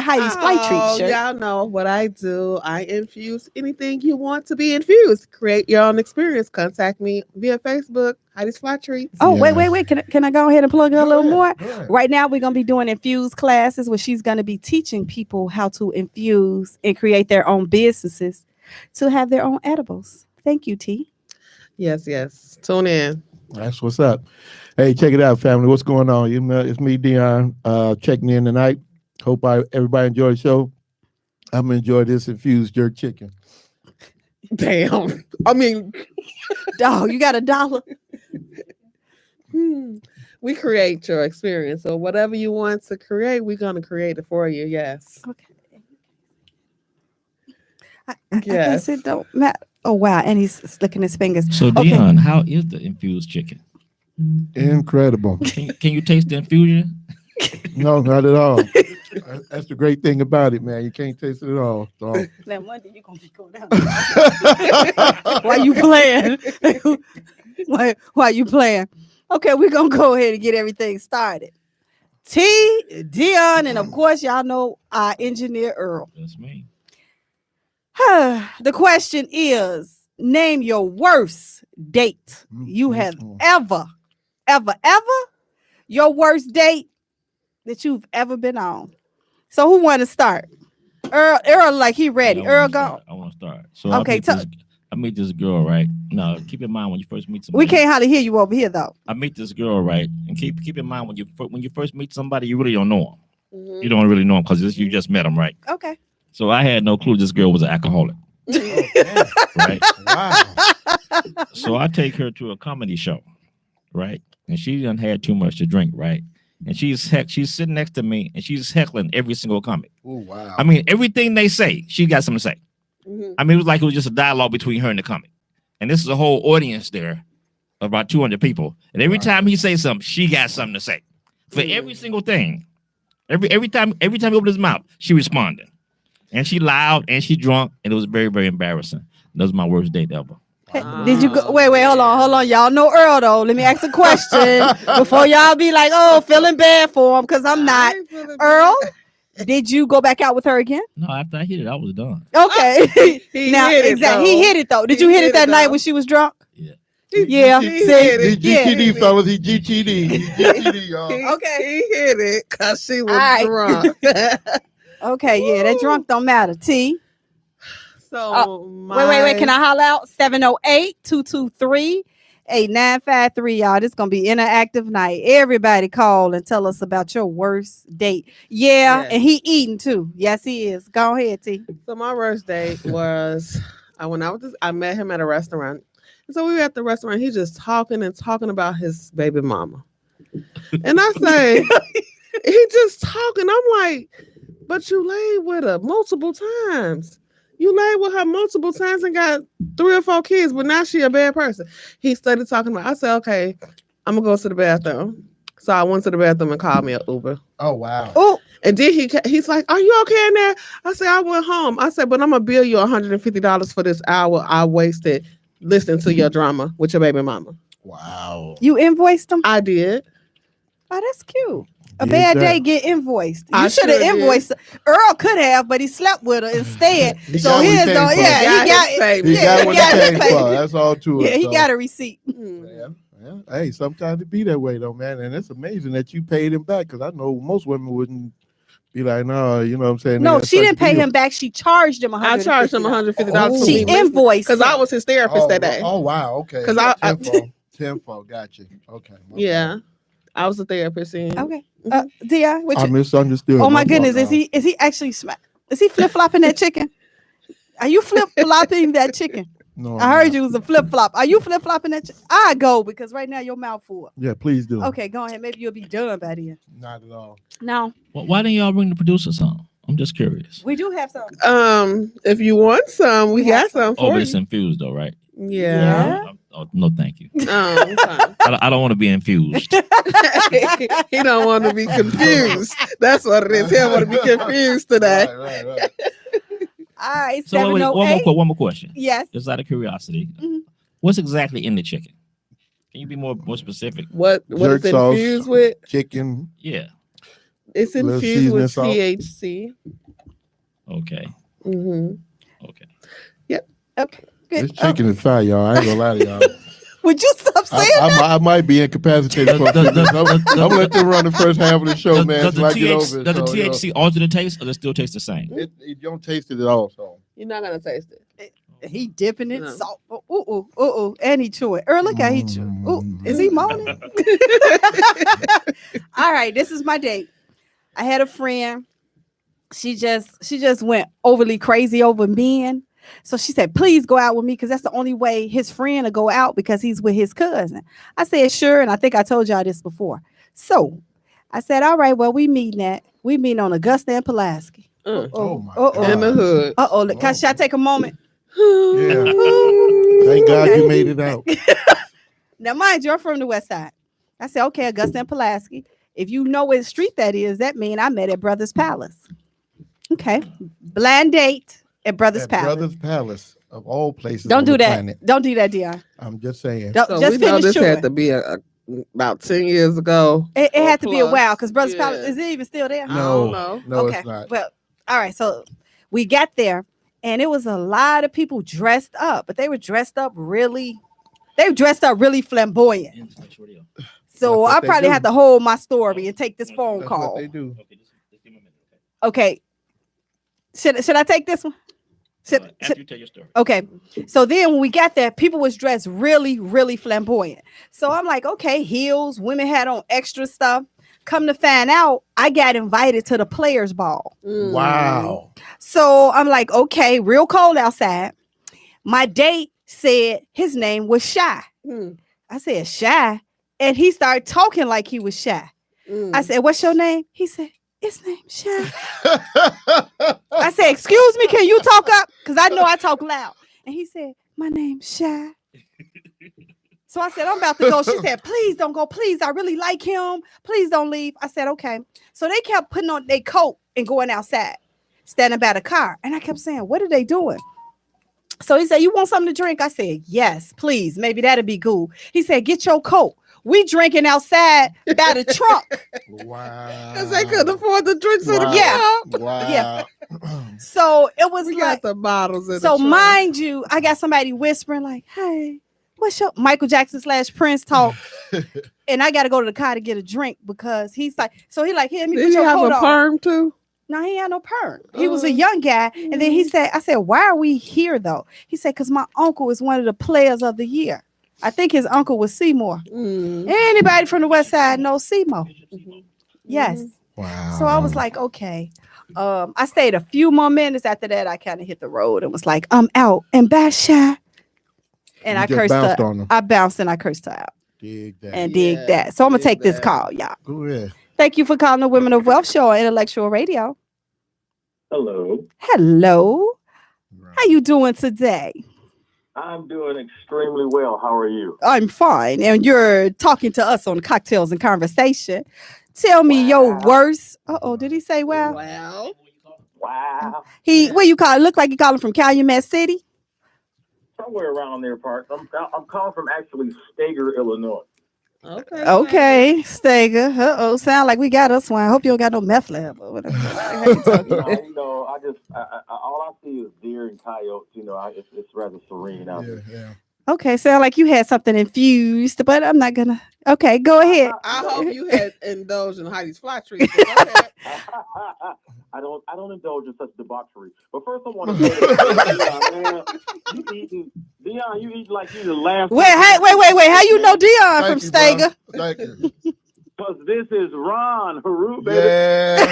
Heidi's flight treat shirt. Y'all know what I do. I infuse anything you want to be infused. Create your own experience. Contact me via Facebook, Heidi's Flight Treats. Oh, wait. Can I go ahead and plug her a little more? Right now, we're going to be doing infuse classes where she's going to be teaching people how to infuse and create their own businesses to have their own edibles. Thank you, T. Yes. Tune in. That's what's up. Hey, check it out, family. What's going on? It's me, Dion, checking in tonight. Hope everybody enjoyed the show. I'm going to enjoy this infused jerk chicken. Damn. I mean, dog, you got $1. We create your experience. So whatever you want to create, we're going to create it for you. Yes. Okay. I guess it don't matter. Oh, wow. And he's licking his fingers. So, Dion, how is the infused chicken? Incredible. Can you taste the infusion? No, not at all. That's the great thing about it, man. You can't taste it at all. So. Now, Monday, you're going to be going down. Why you playing? Why you playing? Okay, we're going to go ahead and get everything started. T, Dion, and of course, y'all know our engineer, Earl. That's me. The question is, name your worst date you have ever, your worst date that you've ever been on. So who want to start? Earl, like he ready. Earl, go. I want to start. So okay, I meet this girl, right? No, keep in mind when you first meet somebody. We can't hardly hear you over here, though. I meet this girl, right? And keep in mind when you first meet somebody, you really don't know them. Mm-hmm. You don't really know them because you just met them, right? Okay. So I had no clue this girl was an alcoholic. Right? Wow. So I take her to a comedy show, right? And she done had too much to drink, right? And she's sitting next to me and she's heckling every single comic. Oh, wow. I mean, everything they say, she got something to say. Mm-hmm. I mean, it was just a dialogue between her and the comic. And this is a whole audience there of about 200 people. And every time he says something, she got something to say. For every single thing. Every time he opened his mouth, she responded. And she loud and she drunk, and it was very, very embarrassing. That was my worst date ever. Did you go? Wait, hold on. Y'all know Earl though. Let me ask a question before y'all be like, "Oh, feeling bad for him," because I'm not. Earl, did you go back out with her again? No, after I hit it, I was done. Okay. He hit it though. Did you hit it that night when she was drunk? Yeah. Yeah. He GTD, fellas. He GTD, y'all. Okay. He hit it because she was drunk. Okay, yeah, that drunk don't matter. T. So wait. Can I holler out? 708-223-8953, y'all. This gonna be interactive night. Everybody call and tell us about your worst date. Yeah, and he eating too. Yes, he is. Go ahead, T. So my worst date was I met him at a restaurant. And so we were at the restaurant. He's just talking about his baby mama. And I say, he just talking. I'm like, but you laid with her multiple times. You laid with her multiple times and got 3 or 4 kids, but now she a bad person. He started talking about, I said, okay, I'm going to go to the bathroom. So I went to the bathroom and called me an Uber. Oh, wow. Oh, and then he's like, are you okay in there? I said, I went home. I said, but I'm going to bill you $150 for this hour I wasted listening to your drama with your baby mama. Wow. You invoiced him? I did. Oh, that's cute. A bad day get invoiced. You should have invoiced. Earl could have, but he slept with her instead. So he got what he paid for. That's all to it. Yeah, he got a receipt. Yeah. Hey, sometimes it be that way though, man. And it's amazing that you paid him back because I know most women wouldn't be like, no, you know what I'm saying? No, she didn't pay him back. She charged him $150. I charged him $150. She invoiced because I was his therapist that day. Oh wow, okay. Because tenfold, gotcha. Okay. Yeah. I was a therapist. Okay. Dia, I misunderstood. Oh my goodness, is he actually is he flip flopping that chicken? Are you flip flopping that chicken? No, I heard you was a flip flop. Are you flip flopping that chicken? I go because right now your mouth full. Yeah, please do. Okay, go ahead. Maybe you'll be done by then. Not at all. No. Well, why didn't y'all bring the producers on? I'm just curious. We do have some. If you want some, we got some for you. But it's infused though, right? Yeah. No, thank you. Okay. I don't want to be infused. He don't want to be confused. That's what it is. He don't want to be confused today. Right. All right. So wait, one more question. Yes. Just out of curiosity, what's exactly in the chicken? Can you be more specific? What is infused with? Chicken. Yeah. It's Little infused seasoning with salt. THC. Okay. Mm-hmm. Okay. Okay. Good. This chicken is fire, y'all. I ain't gonna lie to y'all. Would you stop saying that? I might be incapacitated. I'm gonna let them run the first half of the show, man. Does Till I get over it. the So, you know, THC alter the taste, or does it still taste the same? it don't taste it at all. So You're not gonna taste it. He dipping it No. salt. Ooh, and he chewing. Look how he chew. Ooh, is he moaning? All right, this is my date. I had a friend. She just went overly crazy over men. So she said, please go out with me because that's the only way his friend will go out because he's with his cousin. I said, sure. And I think I told y'all this before. So I said, all right, well, we meeting on Augusta and Pulaski. Oh my God. In the hood. Should I take a moment? Yeah. Thank God you made it out. Now, mind you, I'm from the West Side. I said, okay, Augusta and Pulaski. If you know what street that is, that means I met at Brothers Palace. Okay. Blind date at Brothers At Palace. Brothers Palace of all places. Don't on do the that. planet. Don't do that, Dion. I'm just saying. Don't, So just we know finish this chewing. had to be about 10 years ago. It or had to be a plus. while because Brothers Yeah. Palace, is it even still there? I don't know. No, Okay. it's not. Well, all right. So we got there and it was a lot of people dressed up, but they were dressed up really flamboyant. So That's what I they probably do. had to hold my story and take this phone That's call. what they do. Okay. Should I take this one? After you tell your story. Okay. So then when we got there, people was dressed really, really flamboyant. So I'm like, okay, heels, women had on extra stuff. Come to find out, I got invited to the players' ball. Wow. So I'm like, okay, real cold outside. My date said his name was Shy. I said, Shy. And he started talking like he was shy. I said, what's your name? He said, his name's Shy. I said, excuse me, can you talk up? Because I know I talk loud. And he said, my name's Shy. So I said, I'm about to go. She said, please don't go. Please, I really like him. Please don't leave. I said, okay. So they kept putting on their coat and going outside, standing by the car. And I kept saying, what are they doing? So he said, you want something to drink? I said, yes, please. Maybe that'd be cool. He said, get your coat. We drinking outside by the trunk. Wow. Because they couldn't afford the drinks in the car. Yeah. Wow. Yeah. So it was We like, got the bottles in the so trunk. mind you, I got somebody whispering like, hey, what's your Michael Jackson / Prince talk? And I got to go to the car to get a drink because he's like, so he like, here, let me Did put he your have coat a on. perm too? No, he had no perm. He was a young guy. And then he said, I said, why are we here though? He said, because my uncle is one of the players of the year. I think his uncle was Seymour. Anybody from the West Side knows Seymour? Yes. Wow. So I was like, okay. I stayed a few more minutes after that. I kind of hit the road and was like, I'm out and bye, Shy. And You I just cursed bounced her. on him. I bounced and I cursed her out Dig that. and dig that. So I'm gonna take this call, y'all. Go ahead. Thank you for calling the Women of Wealth Show on Intellectual Radio. Hello. Hello. How you doing today? I'm doing extremely well. How are you? I'm fine. And you're talking to us on Cocktails and Conversation. Tell me your worst. Did he say wow? Wow. Wow. What you call it? Look like you calling from Calumet City? Somewhere around there, parts. I'm calling from actually Stager, Illinois. Okay, Steger. Sound like we got us one. I hope you don't got no meth lab or whatever. How you talking? All I see is deer and coyotes. It's rather serene out there. Yeah. Okay, sound like you had something infused, but I'm not gonna. Okay, go ahead. I hope you had indulged in Heidi's fly treatment. Go ahead. I don't indulge in such debauchery. But first, I want to say, Dion, you eat like you the last. Wait. How you know Dion from Stager? Thank you. Because this is Ron Haru, baby. Yeah.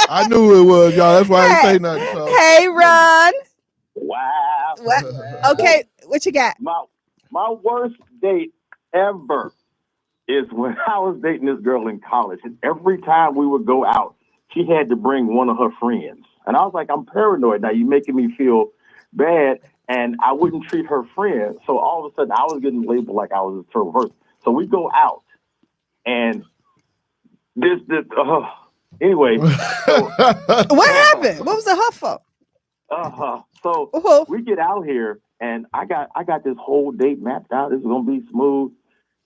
I knew it was, y'all. That's why I didn't say nothing. So. Hey, Ron. Wow. Okay, what you got? My worst date ever is when I was dating this girl in college, and every time we would go out, she had to bring one of her friends. And I was like, I'm paranoid now. You're making me feel bad. And I wouldn't treat her friend. So all of a sudden, I was getting labeled like I was a terrible person. So we go out. And anyway. What happened? What was the huff for? So we get out here, and I got this whole date mapped out. This is going to be smooth.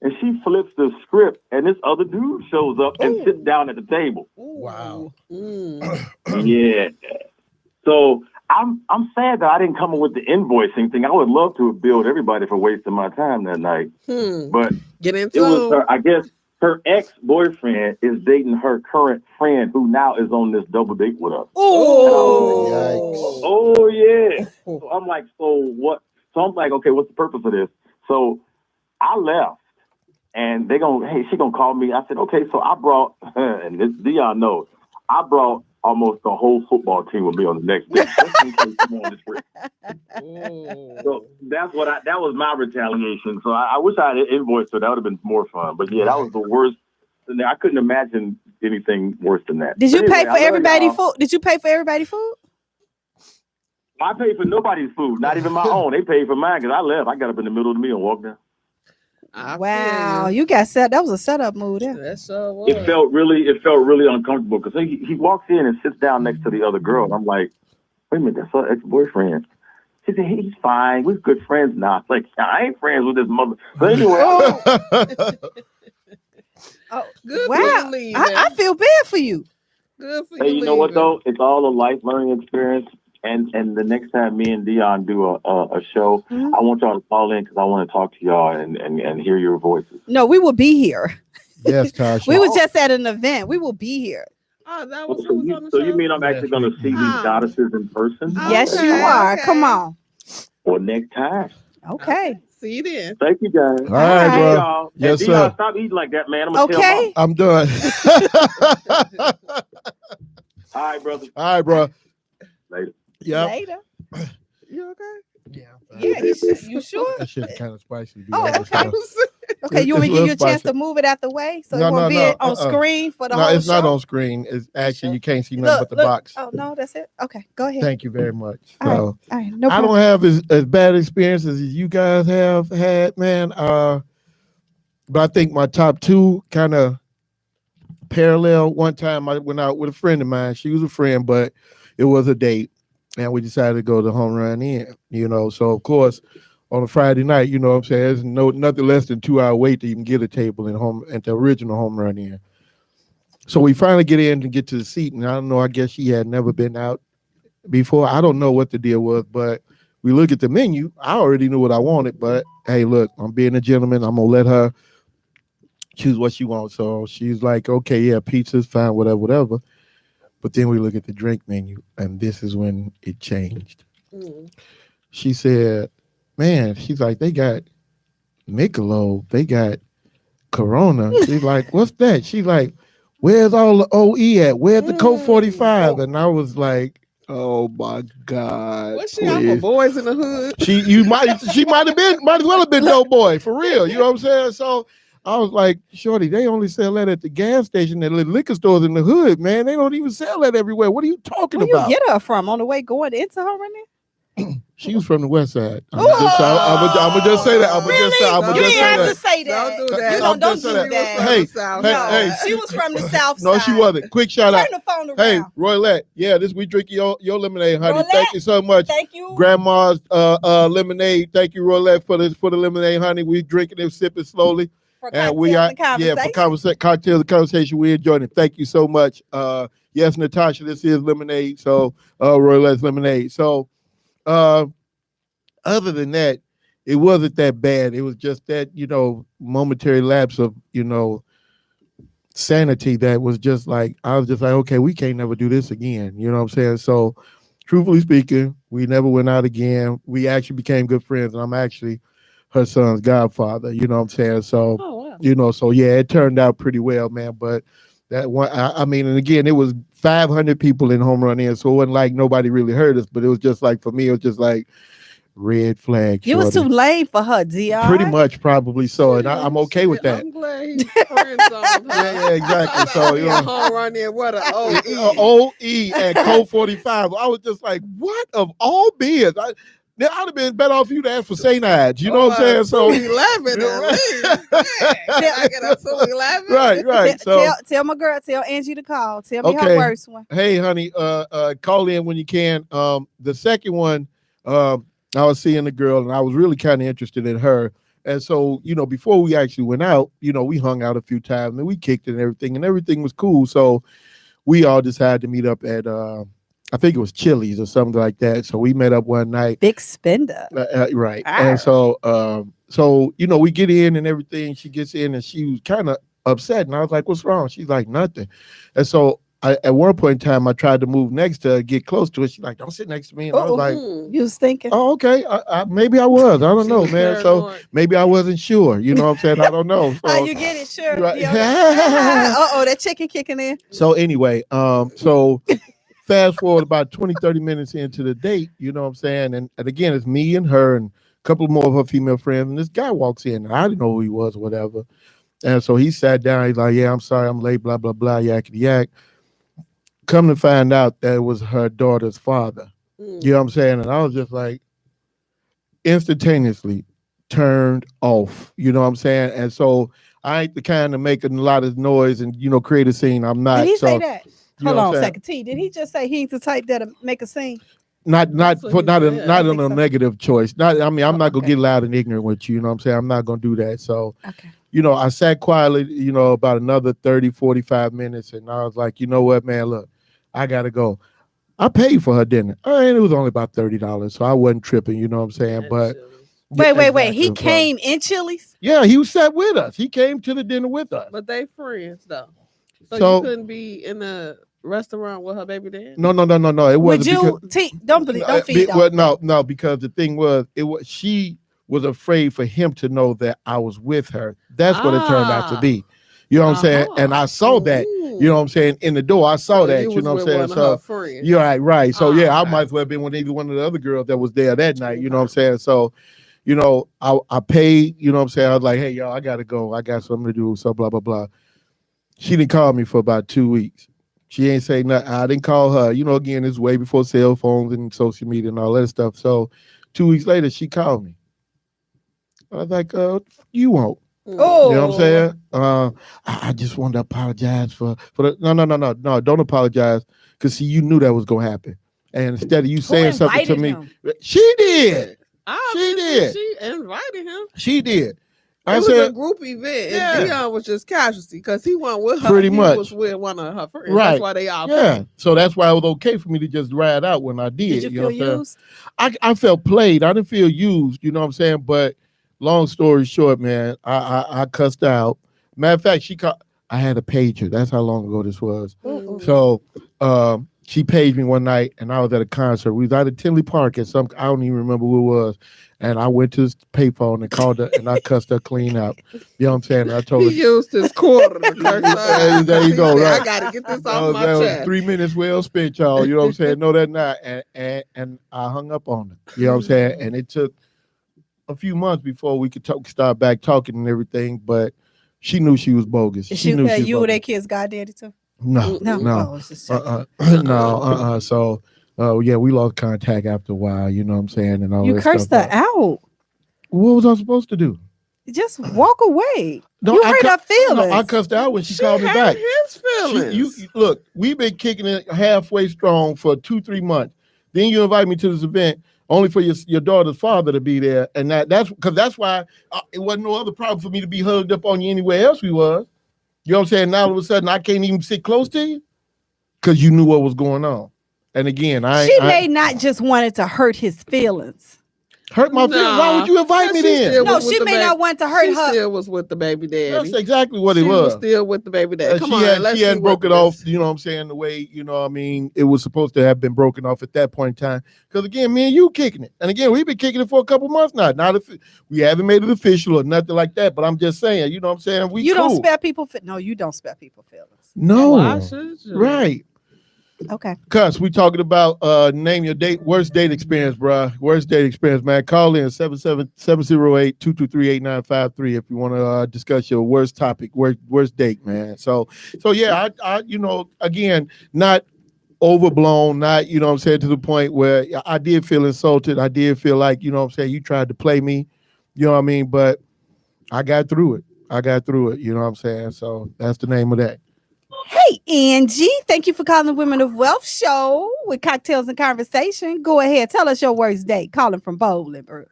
And she flips the script, and this other dude shows up and sits down at the table. Wow. Yeah. So I'm sad that I didn't come up with the invoicing thing. I would love to have billed everybody for wasting my time that night. But Get into it was her, I guess her ex-boyfriend is dating her current friend who now is on this double date with us. Oh yeah. So I'm like, so what? So I'm like, okay, what's the purpose of this? So I left. And she gonna call me. I said, okay, so I brought, and this Dion knows, I brought almost the whole football team with me on the next day. So that was my retaliation. So I wish I had invoiced her. That would have been more fun. But yeah, that was the worst. I couldn't imagine anything worse than that. Did you pay for everybody food? Did you pay for everybody food? I paid for nobody's food, not even my own. They paid for mine because I left. I got up in the middle of the meal and walked down. Wow, you got set. That was a setup move there. That sure was. It felt really uncomfortable because he walks in and sits down next to the other girl. And I'm like, wait a minute, that's her ex-boyfriend. She said, he's fine. We're good friends now. It's like, I ain't friends with this mother. But anyway. Good. Wow, I feel bad for you. Good for you. Hey, you know what though? It's all a life learning experience. And the next time me and Dion do a show, I want y'all to call in because I want to talk to y'all and hear your voices. No, we will be here. Yes, Tasha. We were just at an event. We will be here. Oh, that was So you mean I'm actually going to see these goddesses in person? Yes, you are. Okay. Come on. Well, next time. Okay. See you then. Thank you, guys. All right, bro. Y'all. Yes, Dion, sir. stop eating like that, man. I'm gonna tell Okay. I'm done. All right, brother. All right, bro. Later. Yep. Later. You okay? Yeah. You sure? That shit's kind of spicy. Oh, okay. Okay, you want me to give you a chance to move it out the way so it won't be on screen for the whole show? No, it's not on screen. It's actually, you can't see nothing but the box. Oh, no, that's it? Okay, go ahead. Thank you very much. All right, no problem. I don't have as bad experiences as you guys have had, man. But I think my top two kind of parallel. One time I went out with a friend of mine. She was a friend, but it was a date. And we decided to go to Home Run Inn, So, of course, on a Friday night, you know what I'm saying, there's nothing less than 2 hour wait to even get a table at the original Home Run Inn. So we finally get in to get to the seat, and I don't know, I guess she had never been out before. I don't know what the deal was, but we look at the menu. I already knew what I wanted, but hey, look, I'm being a gentleman. I'm going to let her choose what she wants. So she's like, okay, yeah, pizza's fine, whatever. But then we look at the drink menu, and this is when it changed. She said, man, she's like, they got Michelob, they got Corona. She's like, what's that? She's like, where's all the OE at? Where's the Coke 45? And I was like, oh my God. What's she out for Boys in the Hood? She might as well have been no boy, for real. You know what I'm saying? So I was like, shorty, they only sell that at the gas station and the liquor stores in the hood, man. They don't even sell that everywhere. What are you talking about? Where you get her from on the way going into her right now? She was from the West Side. I'm gonna just say that. I'm gonna just say that. Don't do that. Don't do that. Hey, she was from the South Side. No, she wasn't. Quick shout out. Turn the phone around. Hey, Roylette. Yeah, we drink your lemonade, honey. Roylette, thank you so much. Thank you. Grandma's lemonade. Thank you, Roylette, for the lemonade, honey. We drinking and sipping slowly. And we are for cocktails and conversation. We enjoyed it. Thank you so much. Yes, Natasha, this is lemonade. So Roylette's lemonade. So other than that, it wasn't that bad. It was just that, momentary lapse of, sanity that was just like, I was just like, okay, we can't never do this again. You know what I'm saying? So truthfully speaking, we never went out again. We actually became good friends, and I'm actually her son's godfather, you know what I'm saying? So, so yeah, it turned out pretty well, man. But that one, I mean, and again, it was 500 people in Home Run Inn, so it wasn't like nobody really heard us, but it was just like, for me, it was just like red flag. You was too lame for her, Dion. Pretty much, probably so, and I'm okay with that. I'm glad he's friends on her. Yeah, exactly. So, Home Run Inn, what an OE. OE and Coke 45. I was just like, what of all beers? I'd have been better off you to ask for St. Ides. You know what I'm saying? So 11 at least. I get a 211. Right. So tell my girl, tell Angie to call. Tell me her worst one. Hey, honey, call in when you can. The second one, I was seeing the girl, and I was really kind of interested in her. And so, before we actually went out, we hung out a few times and we kicked it and everything was cool. So we all decided to meet up at I think it was Chili's or something like that. So we met up one night. Big spender. Right. Arr. And so we get in and everything. She gets in and she was kind of upset. And I was like, what's wrong? She's like, nothing. And so at one point in time, I tried to move next to her, get close to her. She's like, don't sit next to me. And I was like, you was thinking? oh, okay. Maybe I was. I don't know, man. So maybe I wasn't sure. You know what I'm saying? I don't know. So, how you get it? Sure. Right. That chicken kicking in. So anyway, so fast forward about 20, 30 minutes into the date, you know what I'm saying? And again, it's me and her and a couple more of her female friends. And this guy walks in and I didn't know who he was or whatever. And so he sat down. He's like, yeah, I'm sorry, I'm late, blah, blah, blah, yakety yak. Come to find out that it was her daughter's father. You know what I'm saying? And I was just like, instantaneously turned off. You know what I'm saying? And so I ain't the kind of making a lot of noise and, create a scene. I'm not. Did he so, say that? Hold on a saying? second. T, did he just say he ain't the type that'll make a scene? Not on a negative choice. I'm not gonna Okay. get loud and ignorant with you. You know what I'm saying? I'm not gonna do that. So, Okay. I sat quietly, about another 30, 45 minutes. And I was like, you know what, man, look, I gotta go. I paid for her dinner. And it was only about $30. So I wasn't tripping, you know what I'm saying? But Wait. He came in Chili's? Yeah, he sat with us. He came to the dinner with us. But they friends though. So So- you couldn't be in the restaurant with her baby dad? No. It Would wasn't you because, don't feed them. no, because the thing was, she was afraid for him to know that I was with her. That's what it turned out to be. You know what I'm saying? And I saw that, you know what I'm saying, in the door. I saw that, you know what I'm saying? So you're right. So yeah, I might as well have been with either one of the other girls that was there that night, you know what I'm saying? So, I paid, you know what I'm saying? I was like, hey, y'all, I gotta go. I got something to do. So blah, blah, blah. She didn't call me for about 2 weeks. She ain't say nothing. I didn't call her. Again, it's way before cell phones and social media and all that stuff. So 2 weeks later, she called me. I was like, you won't. Oh, You know what I'm saying? I just wanted to apologize for the no, don't apologize. Because see, you knew that was gonna happen. And instead of you saying something to me, she did. She did. She invited him. She did. It was a group event, and Dion was just casualty because he wasn't with her. Pretty much. He was with one of her friends. Right. That's why they all came. So that's why it was okay for me to just ride out when I did. Did you know feel what I'm used? saying? I felt played. I didn't feel used. You know what I'm saying? But long story short, man, I cussed out. Matter of fact, she called. I had a pager. That's how long ago this was. So she paged me one night, and I was at a concert. We was out at Tinley Park at some. I don't even remember who it was. And I went to his payphone and called her, and I cussed her clean out. You know what I'm saying? And I told her. He used his quarter to curse her. There you go. Right. I got to get this off my chest. That was 3 minutes well spent, y'all. You know what I'm saying? No, that not. And I hung up on her. You know what I'm saying? And it took a few months before we could start back talking and everything. But she knew she was bogus. She knew you was were that kid's goddaddy too? No. Oh, it's just So. Yeah, we lost contact after a while, you know what I'm saying? And all you that cursed stuff. her out. What was I supposed to do? Just walk away. No, you hurt her feelings. No, I cussed her out when she called me back. His feelings. Look, we've been kicking it halfway strong for 2-3 months. Then you invite me to this event only for your daughter's father to be there. And that's why it wasn't no other problem for me to be hugged up on you anywhere else we was. You know what I'm saying? Now all of a sudden I can't even sit close to you because you knew what was going on. And again, she may not just wanted to hurt his feelings. Hurt my feelings? Why would you invite me then? No, she may not want to hurt her. She still was with the baby daddy. That's exactly what it was. She was still with the baby daddy. Come on, let's she hadn't broken off, you know what I'm saying, the way, you know what I mean, it was supposed to have been broken off at that point in time. Because again, me and you kicking it. And again, we've been kicking it for a couple months now. We haven't made it official or nothing like that, but I'm just saying, you know what I'm saying? You don't spare people No, you don't spare people feelings. No. Why should you? Right. Okay. Cuz we talking about name your worst date experience, bro. Worst date experience, man. Call in 708-223-8953 if you want to discuss your worst topic, worst date, man. So yeah, I you know, again, not overblown, not, you know what I'm saying, to the point where I did feel insulted. I did feel like, you know what I'm saying, you tried to play me, you know what I mean, but I got through it. You know what I'm saying? So that's the name of that. Hey, Angie, thank you for calling the Women of Wealth show with cocktails and conversation. Go ahead, tell us your worst date. Calling from Bowling, bro.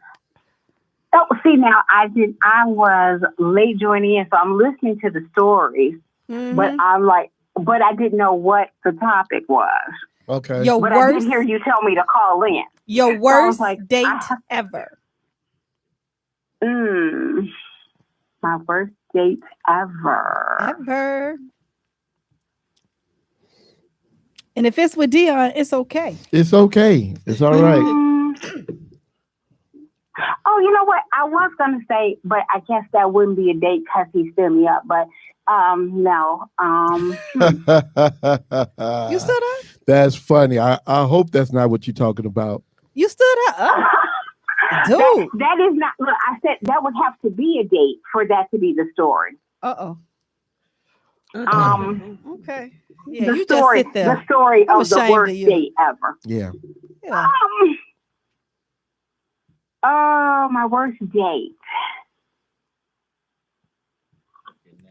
Oh, see, now I was late joining in, so I'm listening to the stories, but but I didn't know what the topic was. Okay. But I did hear you tell me to call in. Your worst date ever. My worst date ever. And if it's with Dion, it's okay. It's okay. It's all right. Oh, you know what? I was going to say, but I guess that wouldn't be a date because he stood me up. But no. You stood up? That's funny. I hope that's not what you're talking about. You stood up? Dude. That is not. Look, I said that would have to be a date for that to be the story. Okay. Yeah, the story, just sit there. The story of the worst date ever. Yeah. Oh, my worst date.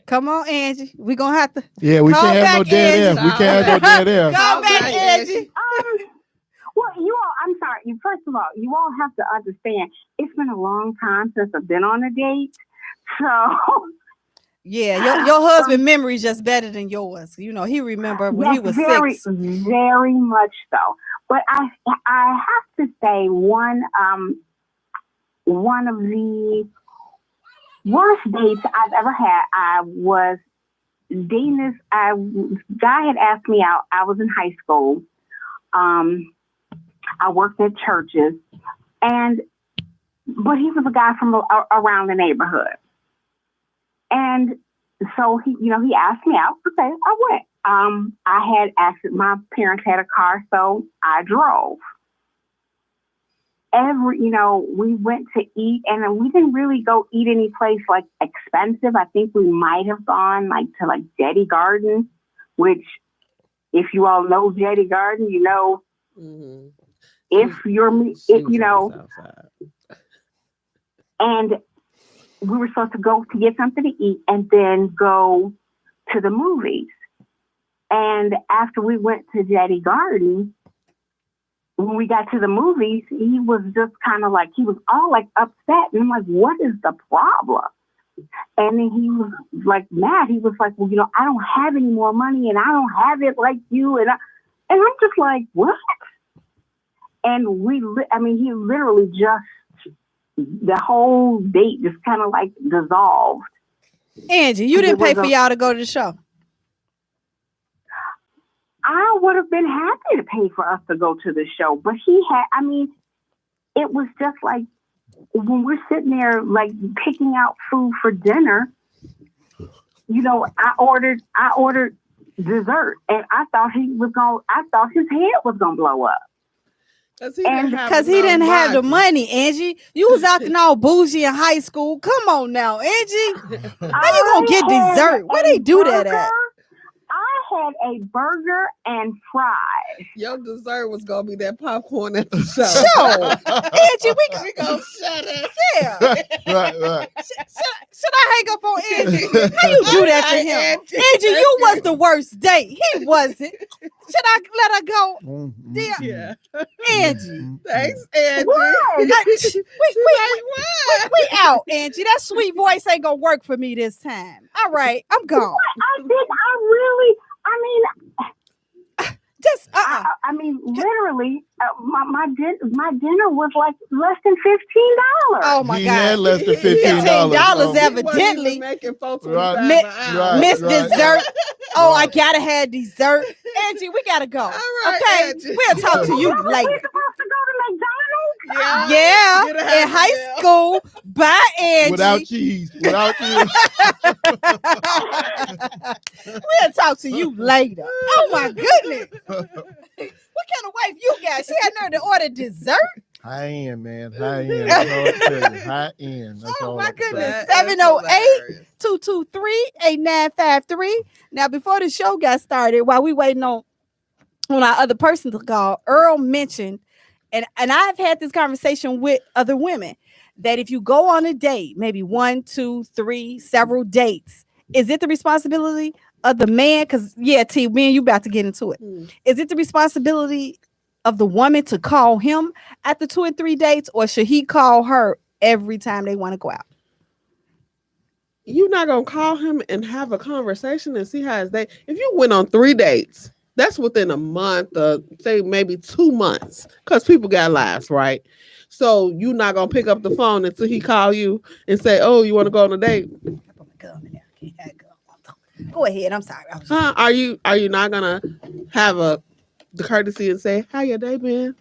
Come on, Angie. We're going to have to. Yeah, we can't have no dead air. We can't have no dead air. Go back, Angie. Well, you all, I'm sorry. First of all, you all have to understand, it's been a long time since I've been on a date. So. Yeah, your husband's memory is just better than yours. You know, he remembered when he was 6. Very much so. But I have to say one of the worst dates I've ever had. I was dating this guy had asked me out. I was in high school. I worked at churches, but he was a guy from around the neighborhood. And so he asked me out. Okay, I went. My parents had a car, so I drove. We went to eat, and we didn't really go eat any place like expensive. I think we might have gone to Jetty Garden, which, if you all know Jetty Garden, you know, and we were supposed to go to get something to eat and then go to the movies. And after we went to Jetty Garden, when we got to the movies, he was just kind of he was all upset. And I'm like, what is the problem? And then he was mad. He was like, well, I don't have any more money and I don't have it like you. And I'm just like, what? And he literally just, the whole date just kind of dissolved. Angie, you didn't pay for y'all to go to the show. I would have been happy to pay for us to go to the show, but he had, it was just when we're sitting there picking out food for dinner, I ordered dessert and I thought his head was going to blow up. Because he didn't have the money, Angie. You was acting all bougie in high school. Come on now, Angie. How you going to get dessert? Where they do that at? I had a burger and fries. Your dessert was gonna be that popcorn at the show. Angie, we gonna shut it. Yeah. Right. Should I hang up on Angie? How you do that to him? Angie, you was the worst date. He wasn't. Should I let her go? Yeah. Angie. Thanks, Angie. We out, Angie. That sweet voice ain't gonna work for me this time. All right, I'm gone. Literally, my dinner was less than $15. Oh my he God! Had less than $15. Evidently, Miss Dessert. Oh, I gotta have dessert. Angie, we gotta go. All right, okay, Angie. We'll talk to you later. We're supposed to go to McDonald's. Yeah, in high school. Bye, Angie. Without cheese. We'll talk to you later. Oh my goodness. What kind of wife you got? She had nerve to order dessert. High end, man. High end. That's all I tell you. High end. That's all my I goodness. say. 708-223-8953. Now, before the show got started, while we waiting on our other person to call, Earl mentioned, and I've had this conversation with other women, that if you go on a date, maybe 1, 2, 3, several dates, is it the responsibility of the man? Because T, me and you about to get into it. Is it the responsibility of the woman to call him at the 2 and 3 dates, or should he call her every time they want to go out. You're not gonna call him and have a conversation and see how his day. If you went on 3 dates, that's within a month, say maybe 2 months, because people got lives, right? So you're not gonna pick up the phone until he call you and say, "Oh, you want to go on a date?" I put my gum in there. I can't have gum. Go ahead. I'm sorry. I was Huh? Are you not gonna have the courtesy and say, "How your day been?"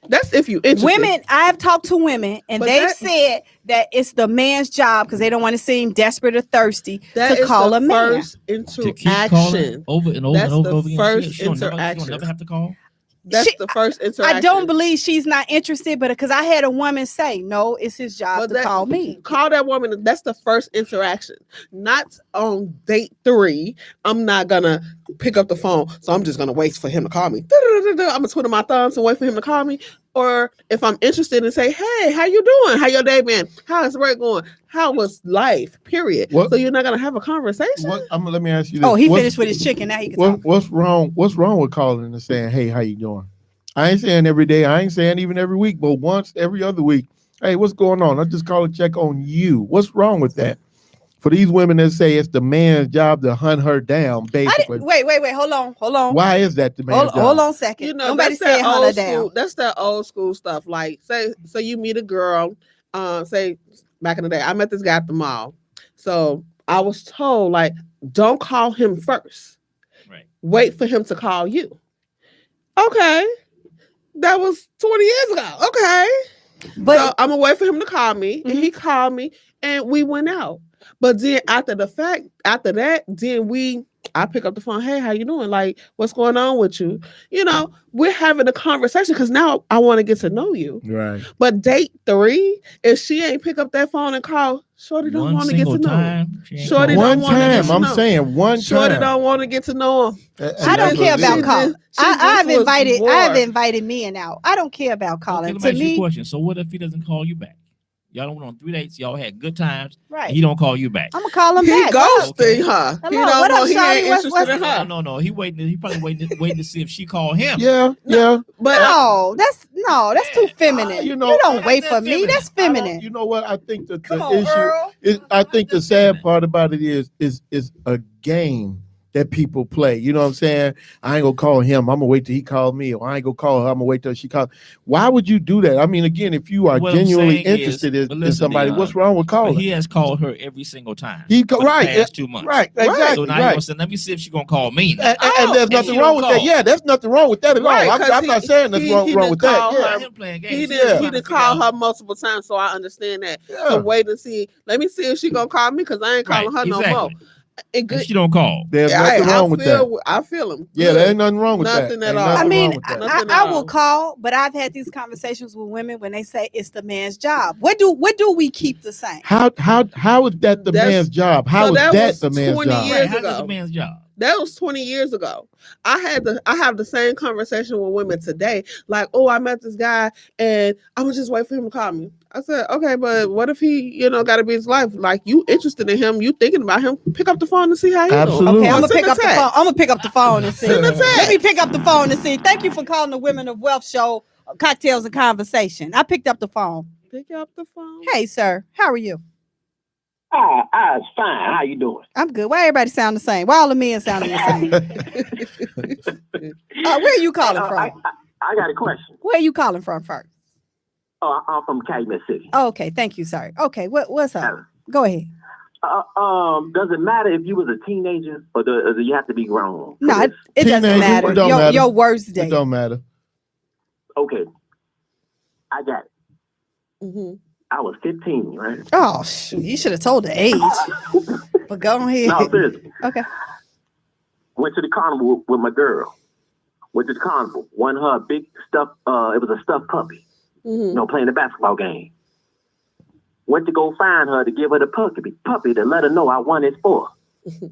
That's if you interested. Women, I've talked to women, and But they've that- said that it's the man's job because they don't want to seem desperate or thirsty That to is call the a man. first To keep calling interaction. over and over That's and over, the and over again. first She don't interaction. never have to call. That's the first interaction. I don't believe she's not interested, but because I had a woman say, no, it's his job But to that- call me. Call that woman. That's the first interaction. Not on date 3. I'm not gonna pick up the phone, so I'm just gonna wait for him to call me. I'm gonna twiddle my thumbs and wait for him to call me. Or if I'm interested and say, "Hey, how you doing? How your day been? How is work going? How was life?" Period. What- So you're not gonna have a conversation. Let me ask you this. Oh, he What's- finished with his chicken. Now he can talk. What's wrong with calling and saying, "Hey, how you doing?" I ain't saying every day. I ain't saying even every week, but once every other week. Hey, what's going on? I just call and check on you. What's wrong with that? For these women that say it's the man's job to hunt her down, basically. Wait. Hold on. Why is that the man's job? Hold on a second. You know, Nobody that's that said hunt her old down. school. That's that old school stuff. Like, say you meet a girl. Say back in the day, I met this guy at the mall. So I was told, like, don't call him first. Right. Wait for him to call you. Okay, that was 20 years ago. Okay, But so I'm gonna wait for him to call me, and he called me, and we went out. But then after that, then I pick up the phone. Hey, how you doing? Like, what's going on with you? You know, we're having a conversation because now I want to get to know you. Right. But date 3, if she ain't pick up that phone and call, shorty don't want to get to know him. Shorty One don't want to get time. to I'm know. saying one Shorty time. don't want to get to know him. I don't care about She calling. just- she just I've was bored. invited men out. I don't care about calling. Okay, let me To ask you a me, question. So what if he doesn't call you back? Y'all went on 3 dates. Y'all had good times. right? And he don't call you back. I'm gonna call him He back. What up? ghosting her. He Hello, don't what up, want. He shawty? ain't What's- interested in her. No. He waiting. He probably waiting to see if she call him. Yeah. But No, that's too feminine. You You, know, don't wait that's for me. feminine. That's feminine. You know what? I think that Come the on, issue Earl. is. I think the That's sad feminine. part about it is a game that people play. You know what I'm saying? I ain't gonna call him. I'm gonna wait till he called me, or I ain't gonna call her. I'm gonna wait till she called. Why would you do that? I mean, again, if you are What I'm genuinely saying is- interested but in listen, somebody, Dion, what's wrong with But calling? he has called her every single time. He for the right, past 2 months. Right, exactly. So now he right. wants to let me see if she's gonna call me. now. And there's and nothing he wrong don't with that. call. Yeah, there's nothing wrong with that at Right, all. 'cause I'm not saying that's he wrong didn't with that. call Yeah. her. Not him playing He games. didn't. Yeah. He didn't call her multiple times, so I understand that. Yeah. So wait and see. Let me see if she gonna call me because I ain't calling her no more. exactly. It And good. she don't call. There's nothing wrong with that. I feel him. Yeah, there ain't nothing wrong with that. Nothing at Ain't all. nothing I mean, wrong with that. Nothing I at will all. call, but I've had these conversations with women when they say it's the man's job. What do we keep the same? How is that the That's- man's job? How so is that that was the man's 20 job? years Right, how's that ago. the man's job? That was 20 years ago. I have the same conversation with women today. Like, oh, I met this guy and I'm gonna just wait for him to call me. I said, okay, but what if he, got to be his life? Like, you interested in him, you thinking about him, pick up the phone and see how he Absolutely. doing. Okay, I'm Or gonna send pick a up the text. phone. I'm gonna pick up the phone and see. Send a text. Let me pick up the phone and see. Thank you for calling the Women of Wealth Show, Cocktails and Conversation. I picked up the phone. Pick up the phone. Hey, sir, how are you? It's fine. How you doing? I'm good. Why everybody sound the same? Why all the men sounding the same? Where are you calling from? I got a question. Where are you calling from first? I'm from Calumet City. Oh, okay, thank you, sir. Okay, what's up? Go ahead. Does it matter if you was a teenager or do you have to be grown? No, it doesn't Teenager, matter. it don't matter. Your worst It day. don't matter. Okay, I got it. Mm-hmm. I was 15, right? Oh, shoot, you should have told the age. But go ahead. No, seriously. Okay. Went to the carnival with my girl. Went to the carnival. Won her a big stuffed. It was a stuffed puppy. Mm-hmm. Playing the basketball game. Went to go find her to give her the puppy to let her know I won it for her.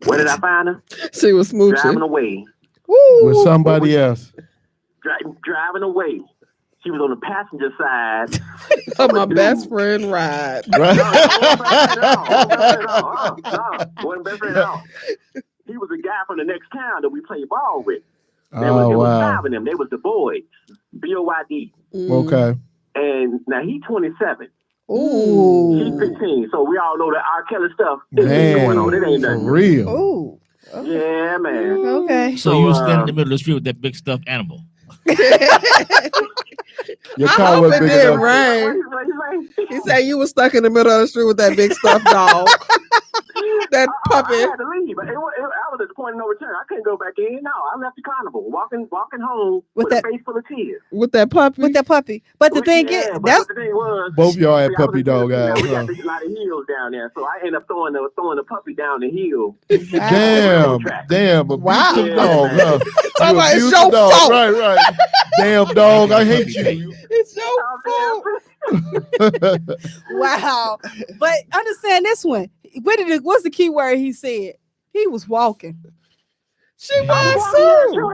Where did I find her? She was Driving smooching. away. With somebody else. Driving away. She was on the passenger side. Oh, my best friend ride. Right. Wasn't best friend at all. He was a guy from the next town that we played ball with. There Oh, was wow. 5 of them. They was the boys. BOYD. Mm. Okay. And now he 27. Ooh. She's 15, so we all know that R. Kelly stuff is going on. It ain't for nothing. real. Ooh. Okay. Yeah, man. Okay. So you were standing in the middle of the street with that big stuffed animal. Your I car hope was it big did enough. rain. He said you was stuck in the middle of the street with that big stuffed dog. That puppy. I had to leave. I was at the point of no return. I couldn't go back in. No, I left the carnival, walking home with a face full of tears. With that puppy. With that puppy. But the thing is, but the thing was, Both y'all had see, puppy dog eyes. we got Huh? a lot of hills down there, so I ended up throwing the puppy down the hill. Damn, Wow. abusive dog, huh? Talk You about it's abusive your dog. fault. Right. Damn dog, I hate you. It's your fault. wow. But understand this one. What's the key word he said? He was walking. She was I'm too.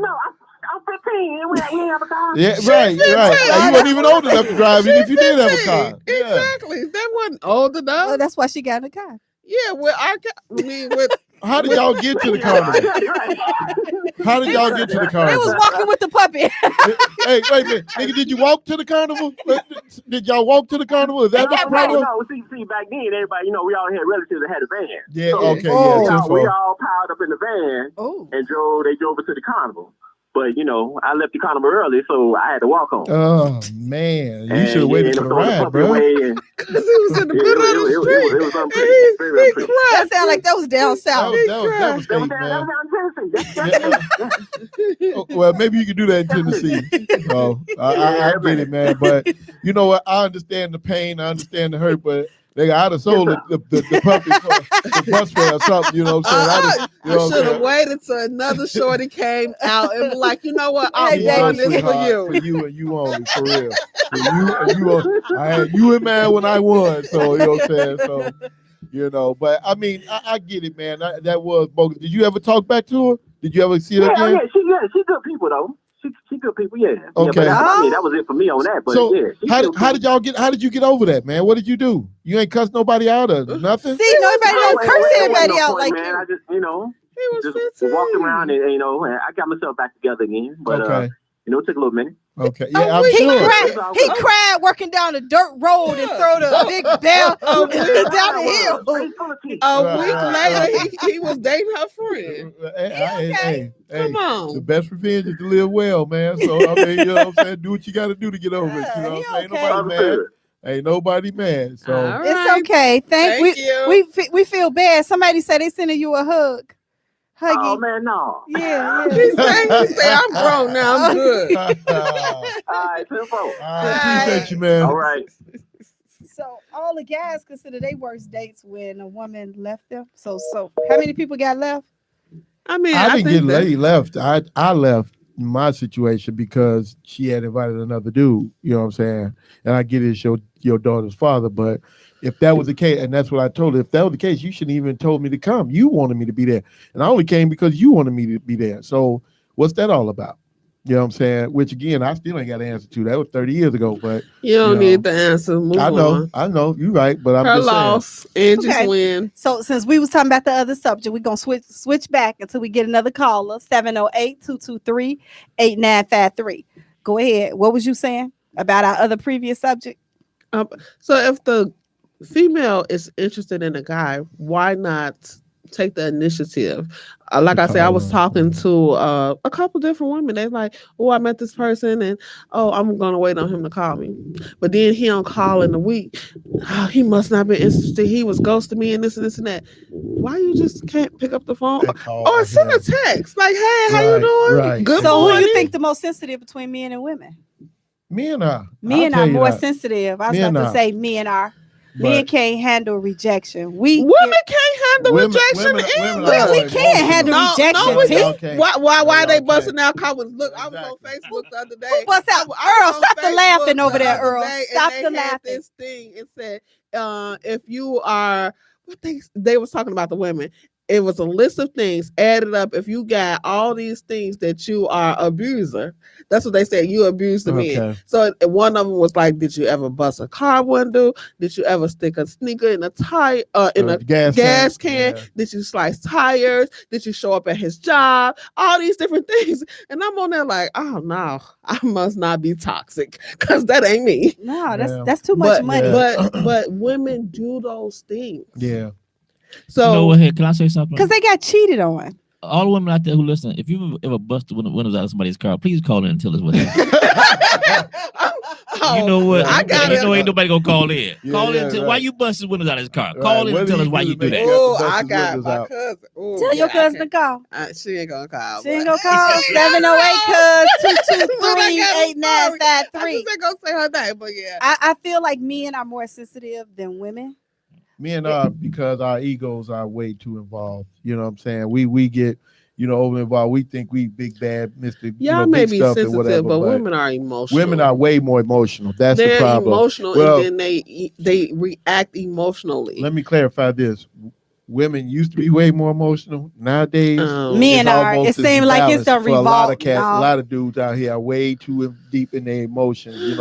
15. We ain't have a car. Yeah, right. Like, you weren't even old enough to drive, even if you did have a car. Yeah. Exactly. That wasn't old enough. Well, that's why she got in the car. Yeah, with How did y'all get to the carnival? How did y'all get to the They carnival? was walking with the puppy. Hey, wait a minute. Nigga, did you walk to the carnival? Did y'all walk to the carnival? Is that the problem? No, see, back then, everybody, we all had relatives that had a van. Yeah, So, okay, yeah. we all piled up in the van Oh. and they drove us to the carnival. But, I left the carnival early, so I had to walk home. Oh, man. You should have waited for the ride, bro. Because he was in the middle of the street. It was unpretty. Very He unpretty. cried. That sounded like that was down south. That was devastating, That man. was down Tennessee. Oh, well, maybe you can do that in Tennessee. So I get it, man. But you know what? I understand the pain. I understand the hurt. But nigga, I'd have sold the puppy for the bus fare or something. You know what I'm saying? You should have waited till another shorty came out and be like, you know what? I won this for you. For you and you only, for real. For you and you only. I had you in mind when I won. So, you know what I'm saying? So, but I mean, I get it, man. That was bogus. Did you ever talk back to her? Did you ever see her again? Yeah, she good people, though. She good people, yeah. Okay. Yeah, but that was it for me on that. But So yeah, how did you get over that, man? What did you do? You ain't cuss nobody out or nothing? See, nobody don't curse anybody out like man. you. I just, He was just 15. walked around and and I got myself back together again. But Okay. it took a little minute. Okay. Yeah, I'm He sure. cried working down the dirt road and throw the big bell down the hill. A week later, he was dating her friend. Hey, Come on. the best revenge is to live well, man. So I mean, you know what I'm saying? Do what you got to do to get over it. You know what I'm saying? Ain't nobody mad. So All right. It's okay. Thank you. We feel bad. Somebody said they sending you a hug. Huggy. Oh man, no. Yeah. He said, I'm grown now. I'm good. All right, simple. I appreciate you, man. All right. So all the guys consider they worst dates when a woman left them. So how many people got left? I mean, I didn't get think that- lady left. I left my situation because she had invited another dude. You know what I'm saying? And I get it's your daughter's father, but if that was the case, and that's what I told her, if that was the case, you shouldn't even told me to come. You wanted me to be there, and I only came because you wanted me to be there. So what's that all about? You know what I'm saying? Which again, I still ain't got an answer to. That was 30 years ago, but you don't need the answer. Move on. I know, you're right, but I'm Her just loss, Angie's Okay. win. So since we was talking about the other subject, we're gonna switch back until we get another caller. 708-223-8953. Go ahead. What was you saying about our other previous subject? So if the female is interested in a guy, why not take the initiative? Like I said, I was talking to a couple different women. They're like, "Oh, I met this person, and I'm gonna wait on him to call me." But then he don't call in a week. Oh, he must not be interested. He was ghosting me and this and this and that. Why you just can't pick up the phone or send a text like, "Hey, how you doing? Right. Good So morning." who you think the most sensitive between men and women? Men are. Men are more sensitive. I was Men about to are. say men are. Men But- can't handle rejection. Women can't handle rejection women either. are we more can't handle emotional. rejection. No, we T. can't. Okay. Why they Okay. busting out comments? Look, I was on Exactly. Facebook the other day. Who bust out? I was Earl, on stop the Facebook laughing the over there, other Earl. day, and Stop they the had laughing. This thing, it said, if you are, what they was talking about the women. it was a list of things added up. If you got all these things that you are abuser, that's what they said. You abuse the men. Okay. So one of them was like, did you ever bust a car window? Did you ever stick a sneaker in a tire in a gas can? Yeah. Did you slice tires? Did you show up at his job? All these different things. And I'm on there like, oh no, I must not be toxic because that ain't me. No, Yeah. that's too much money. But women do those things. Yeah. So You know what? Here, can I say something? Because they got cheated on. All the women out there who listen, if you ever busted windows out of somebody's car, please call in and tell us what happened. You know what? I got you it. know ain't nobody gonna call in. Yeah, call in yeah, and tell right. why you busted windows out of his car. Right. Call in What and do tell you us why do you to do make that. sure- Oh, bust I his got windows my out. cousin. Ooh, Tell your yeah, cousin I to call. can't- she ain't gonna call. She ain't but- gonna call 708 But I got a story. I 223-8953. just ain't gonna say her name, but yeah. I feel like men are more sensitive than women. Men are, because our egos are way too involved. You know what I'm saying? We get, over involved. We think we big bad Mr. Y'all may big be stuff and sensitive, whatever, but women are emotional. women are way more emotional. That's They're the problem. emotional, Well, and then they react emotionally. let me clarify this. Women used to be way more emotional. Nowadays, Men it's are. almost It seems like it's imbalanced a for a lot of revolt. a lot of dudes out here are way too deep in their emotions,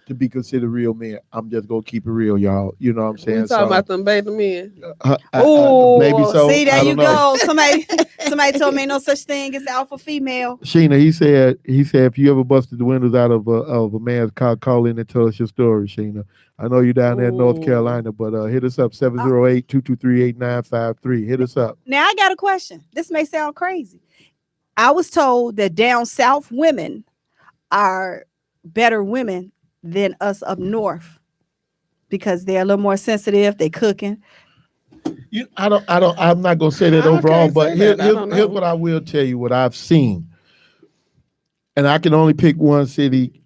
to be considered real men. I'm just gonna keep it real, y'all. You know what I'm saying? We talking about them baby men. Oh, maybe so. See, there I you don't know. go. Somebody told me ain't no such thing as alpha female. Sheena, he said if you ever busted the windows out of a man's car, call in and tell us your story, Sheena. I know you're down there in North Ooh. Carolina, but hit us up 708-223-8953. Hit us up. Now I got a question. This may sound crazy. I was told that down south women are better women than us up north because they're a little more sensitive. They cooking. I'm not gonna say that I overall, can't but say that. I don't here's know. what I will tell you. What I've seen, and I can only pick one city.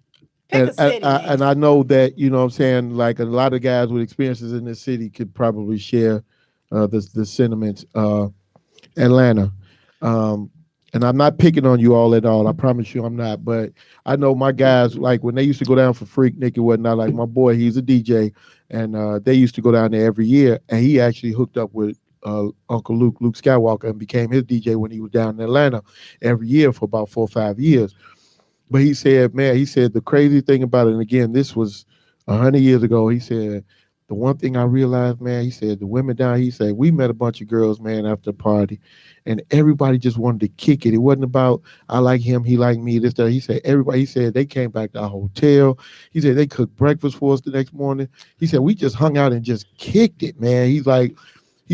Pick a city, man. And I know that, what I'm saying, like a lot of guys with experiences in this city could probably share the sentiments. Atlanta. And I'm not picking on you all at all. I promise you I'm not. But I know my guys, like when they used to go down for Freaknik and whatnot, like my boy, he's a DJ, and they used to go down there every year. And he actually hooked up with Uncle Luke Skywalker, and became his DJ when he was down in Atlanta every year for about 4 or 5 years. But he said, the crazy thing about it, and again, this was 100 years ago, he said, the one thing I realized, man, he said, the women down, he said, we met a bunch of girls, man, after the party, and everybody just wanted to kick it. It wasn't about, I like him, he like me, this, that. He said, they came back to our hotel. He said, they cooked breakfast for us the next morning. He said, we just hung out and just kicked it, man. He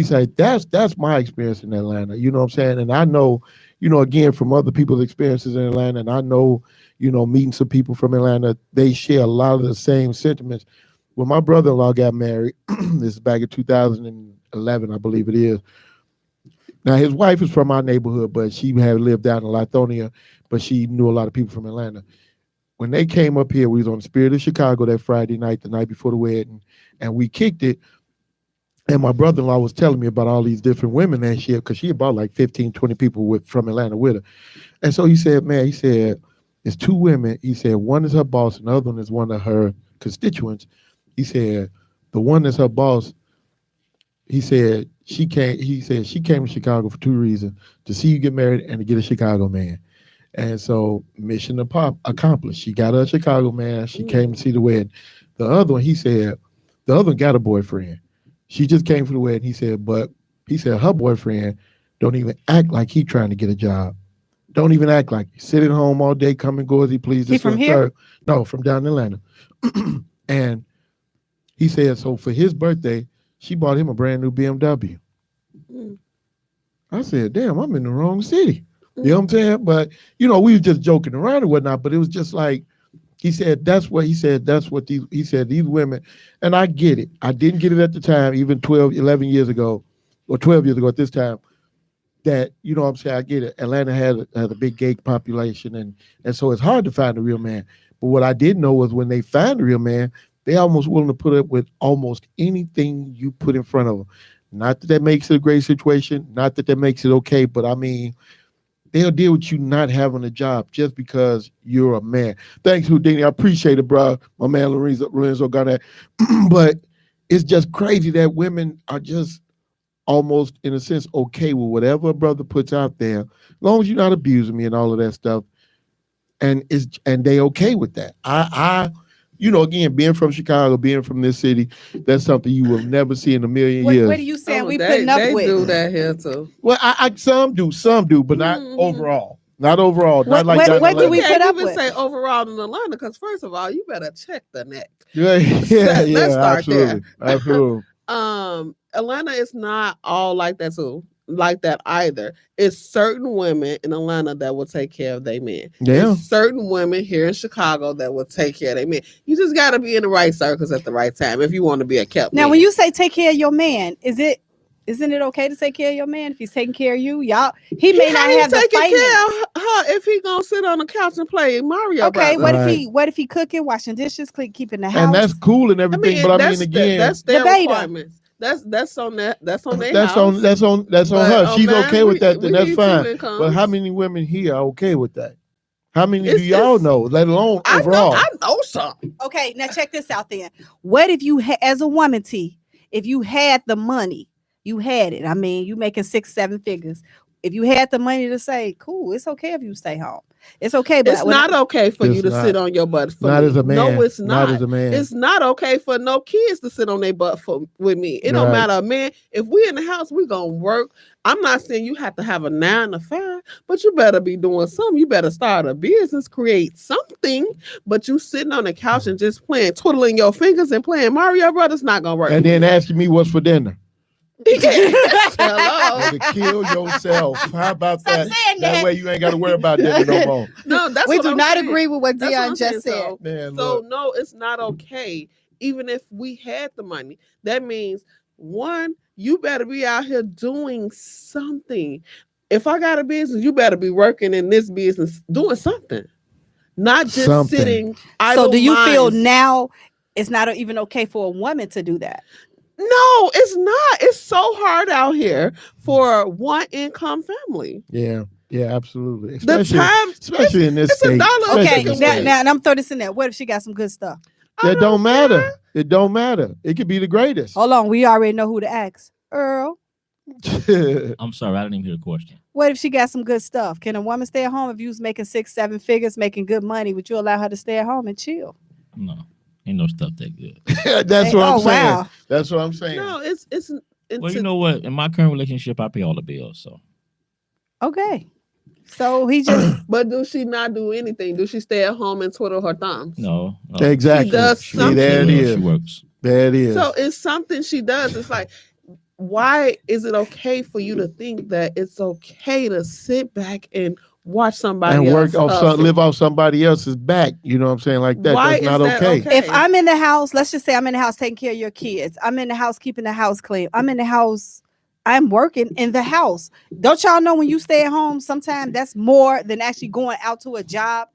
said, that's my experience in Atlanta. You know what I'm saying? And I know, again, from other people's experiences in Atlanta, and I know, meeting some people from Atlanta, they share a lot of the same sentiments. When my brother-in-law got married, this is back in 2011, I believe it is. Now, his wife is from our neighborhood, but she had lived down in Lithonia, but she knew a lot of people from Atlanta. When they came up here, we was on the Spirit of Chicago that Friday night, the night before the wedding, and we kicked it. And my brother-in-law was telling me about all these different women that she had, because she had brought like 15, 20 people from Atlanta with her. And so he said, it's 2 women. He said, one is her boss and the other one is one of her constituents. He said, the one that's her boss, he said she came to Chicago for 2 reasons: to see you get married and to get a Chicago man. And so mission accomplished. She got her a Chicago man. She came to see the wedding. The other one, he said, the other one got a boyfriend. She just came for the wedding. He said her boyfriend don't even act like he trying to get a job. Don't even act like he sit at home all day, come and go as he pleases. He from here? No, from down in Atlanta. And he said, so for his birthday, she bought him a brand new BMW. I said, damn, I'm in the wrong city. You know what I'm saying? But, we were just joking around and whatnot, but it was just like, he said, these women, and I get it. I didn't get it at the time, even 11 years ago, or 12 years ago at this time, that, you know what I'm saying, I get it. Atlanta had a big gay population, and so it's hard to find a real man. But what I didn't know was when they find a real man, they almost willing to put up with almost anything you put in front of them. Not that makes it a great situation, not that makes it okay, but I mean, they'll deal with you not having a job just because you're a man. Thanks, Houdini. I appreciate it, bro. My man Lorenzo got that. But it's just crazy that women are just almost in a sense okay with whatever a brother puts out there, as long as you're not abusing me and all of that stuff, and they okay with that. I again, being from Chicago, being from this city, that's something you will never see in a million years. What are you saying? We they, putting up they with? do that here too. Well, I some do, but not overall. Not overall. What do we You put can't up even with? say overall in Atlanta, because first of all, you better check the neck. Let's start absolutely, absolutely. Atlanta is not all like that too. Like that either. It's certain women in Atlanta that will take care of their men. Yeah. It's certain women here in Chicago that will take care of their men. You just got to be in the right circles at the right time if you want to be a kept Now, man. when you say take care of your man, isn't it okay to take care of your man if he's taking care of you? He may not have the taking finance. care of her if he gonna sit on the couch and play Mario Okay, Brothers. what if he cooking, washing dishes, keeping the house? And that's cool and everything, but I mean, again, that's their Debater. requirements. That's on their that's house. that's on But her. She's mine, okay with that, then we that's need fine. 2 incomes. But how many women here are okay with that? How many It's- do y'all it's- know? Let alone I overall. know some. Okay, now check this out then. What if you, as a woman, T, if you had the money, you had it. I mean, you making 6-7 figures. If you had the money to say, cool, it's okay if you stay home. It's okay, but It's not okay for you to sit on your butt for not me. as a man. No, it's not. Not as a man. It's not okay for no kids to sit on their butt with me. It don't Right. matter, man. If we in the house, we gonna work. I'm not saying you have to have a 9 to 5, but you better be doing something. You better start a business, create something. But you sitting on the couch and just twiddling your fingers and playing Mario Brothers, not gonna work. And then asking me what's for dinner. Hello. To kill yourself. How about Stop that? saying That that. way you ain't got to worry about dinner no more. No, that's we what do I'm not saying. agree with what That's what Dion I'm just saying. said. Man, So look. no, it's not okay. Even if we had the money, that means one, you better be out here doing something. If I got a business, you better be working in this business, doing something, not just Something. sitting idle. So do you feel minds. now it's not even okay for a woman to do that? No, it's not. It's so hard out here for a 1-income family. Yeah, absolutely. The time, Especially in this it's a state. dollar. Especially Okay, in this now state. and I'm throw this in there. What if she got some good stuff? That don't matter. It don't matter. It could be the greatest. Hold on, we already know who to ask. Earl, I'm sorry, I didn't even hear the question. what if she got some good stuff? Can a woman stay at home if you was making 6-7 figures, making good money? Would you allow her to stay at home and chill? No, ain't no stuff that good. That's what I'm saying. Wow. That's what I'm saying. No, it's Well, you know what? In my current relationship, I pay all the bills. So Okay. So he just But do she not do anything? Do she stay at home and twiddle her thumbs? no. Exactly. She does See, something. there it is. She works. There it is. So it's something she does. It's like, why is it okay for you to think that it's okay to sit back and watch somebody and work else off hustle? live off somebody else's back. You know what I'm saying? Like that. Why That's not is that okay. okay? if I'm in the house, let's just say I'm in the house taking care of your kids. I'm in the house keeping the house clean. I'm in the house. I'm working in the house. Don't y'all know when you stay at home, sometimes that's more than actually going out to a job.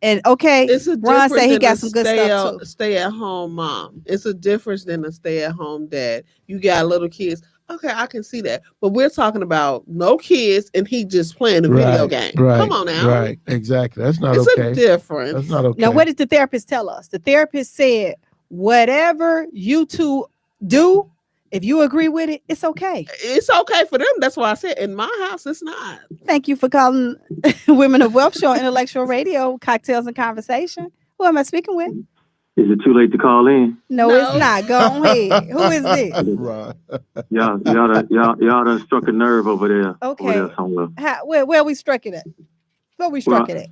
And okay, It's a Ron difference said he than got a some good stuff too. Stay at home mom. It's a difference than a stay at home dad. You got little kids. Okay, I can see that. But we're talking about no kids and he just playing a video game. Right. Come on now. Right. Exactly. That's not It's okay. a difference. That's not okay. Now, what did the therapist tell us? The therapist said, whatever you two do, if you agree with it, it's okay. It's okay for them. That's why I said in my house, it's not. Thank you for calling Women of Wealth Show, Intellectual Radio, Cocktails and Conversation. Who am I speaking with? Is it too late to call in? No, No. it's not. Go ahead. Who is this? Right. Y'all done struck a nerve over there. Okay. Over there somewhere. Where we struck it at? Where we struck it at?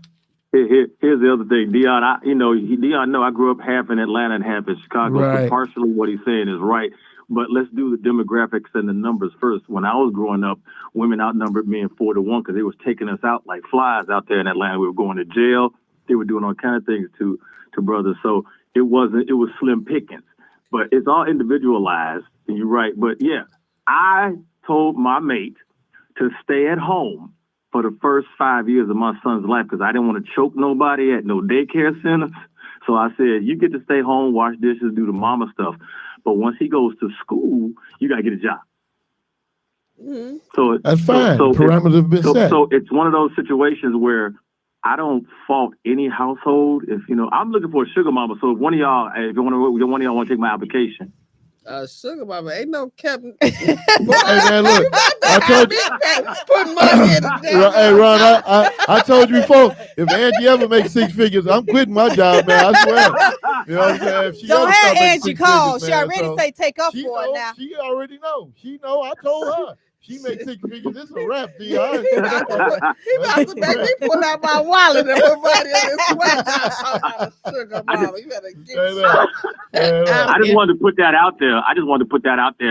Here's the other thing, Dion. Dion know I grew up half in Atlanta and half in Chicago. Right. So partially what he's saying is right. But let's do the demographics and the numbers first. When I was growing up, women outnumbered men 4-1 because they was taking us out like flies out there in Atlanta. We were going to jail. They were doing all kind of things to brothers. So it was slim pickings. But it's all individualized. And you're right. But yeah, I told my mate to stay at home for the first 5 years of my son's life because I didn't want to choke nobody at no daycare centers. So I said, you get to stay home, wash dishes, do the mama stuff. But once he goes to school, you got to get a job. Mm-hmm. So That's fine. Parameters have been set. So it's one of those situations where I don't fault any household. If I'm looking for a sugar mama. So if one of y'all want to take my application. Sugar mama ain't no Captain. Hey man, look, I told you. Put money in the damn. Hey Ron, I told you before, if Angie ever makes 6 figures, I'm quitting my job, man. I swear. You know what I'm saying? If she Don't ever have start making Angie 6 call. figures, She man, already so say take up she for it know, now. she already know. She know. I told her. She makes 6 figures. This is a wrap, D. He about to make me pull out my wallet and put money in his sweat. Sugar mama, you better get I just wanted to put that out there.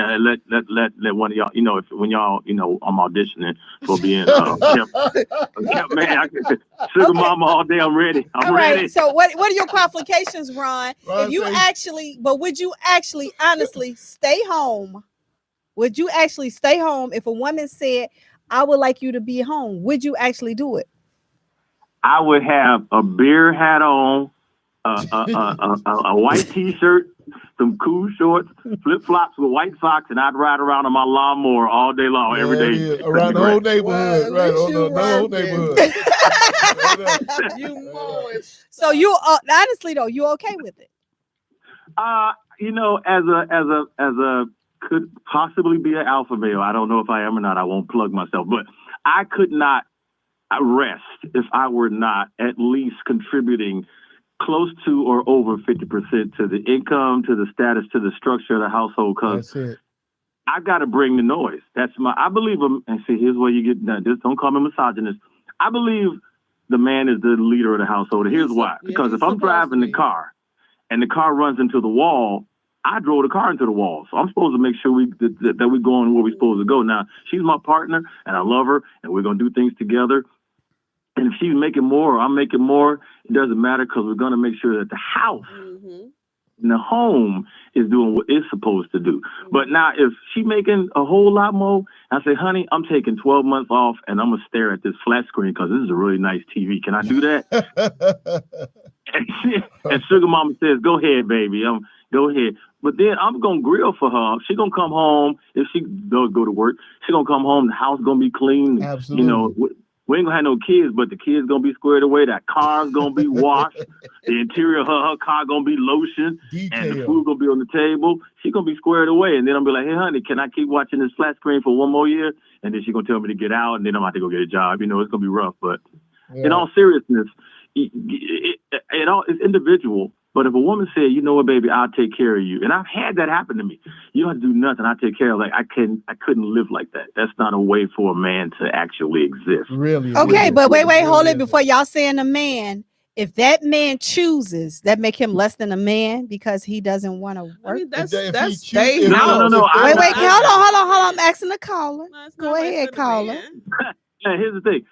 And let one of y'all, when y'all, I'm auditioning for being man, Sugar mama all day. I'm ready. I'm ready. Right. So what are your qualifications, Ron? Ron If you say- would you actually honestly stay home? Would you actually stay home if a woman said, I would like you to be home? Would you actually do it? I would have a beer hat on, a white T-shirt, some cool shorts, flip flops with white socks, and I'd ride around on my lawnmower all day long, every day. Yeah, around the whole neighborhood, Well, right? at least On you the whole working. neighborhood. You mowing. So you honestly though, you okay with it? As a could possibly be an alpha male. I don't know if I am or not. I won't plug myself, but I could not rest if I were not at least contributing close to or over 50% to the income, to the status, to the structure of the household. Because I've got to bring the noise. I believe, and see, here's where you get done. Just don't call me misogynist. I believe the man is the leader of the household. And here's why. Because if I'm driving the car and the car runs into the wall, I drove the car into the wall. So I'm supposed to make sure that we're going where we're supposed to go. Now, she's my partner, and I love her, and we're going to do things together. And if she's making more or I'm making more, it doesn't matter because we're going to make sure that the house and the home is doing what it's supposed to do. But now, if she's making a whole lot more, I say, honey, I'm taking 12 months off, and I'm going to stare at this flat screen because this is a really nice TV. Can I do that? And Sugar Mama says, go ahead, baby. Go ahead. But then I'm going to grill for her. She's going to come home. If she does go to work, she's going to come home. The house going to be clean. Absolutely. We ain't going to have no kids, but the kids going to be squared away. That car's going to be washed. The interior of her car going to be lotioned. And the food going to be on the table. She's going to be squared away. And then I'm going to be like, hey, honey, can I keep watching this flat screen for one more year? And then she's going to tell me to get out. And then I'm going to have to go get a job. It's going to be rough. But in all seriousness, it's individual. But if a woman said, you know what, baby, I'll take care of you. And I've had that happen to me. You don't have to do nothing. I take care of I couldn't live like that. That's not a way for a man to actually exist. Really? Okay, but wait, hold it before y'all saying a man. If that man chooses, that make him less than a man because he doesn't want to work. I mean, that's No. Wait, hold on. I'm asking the caller. Go ahead, caller. Yeah, here's the thing.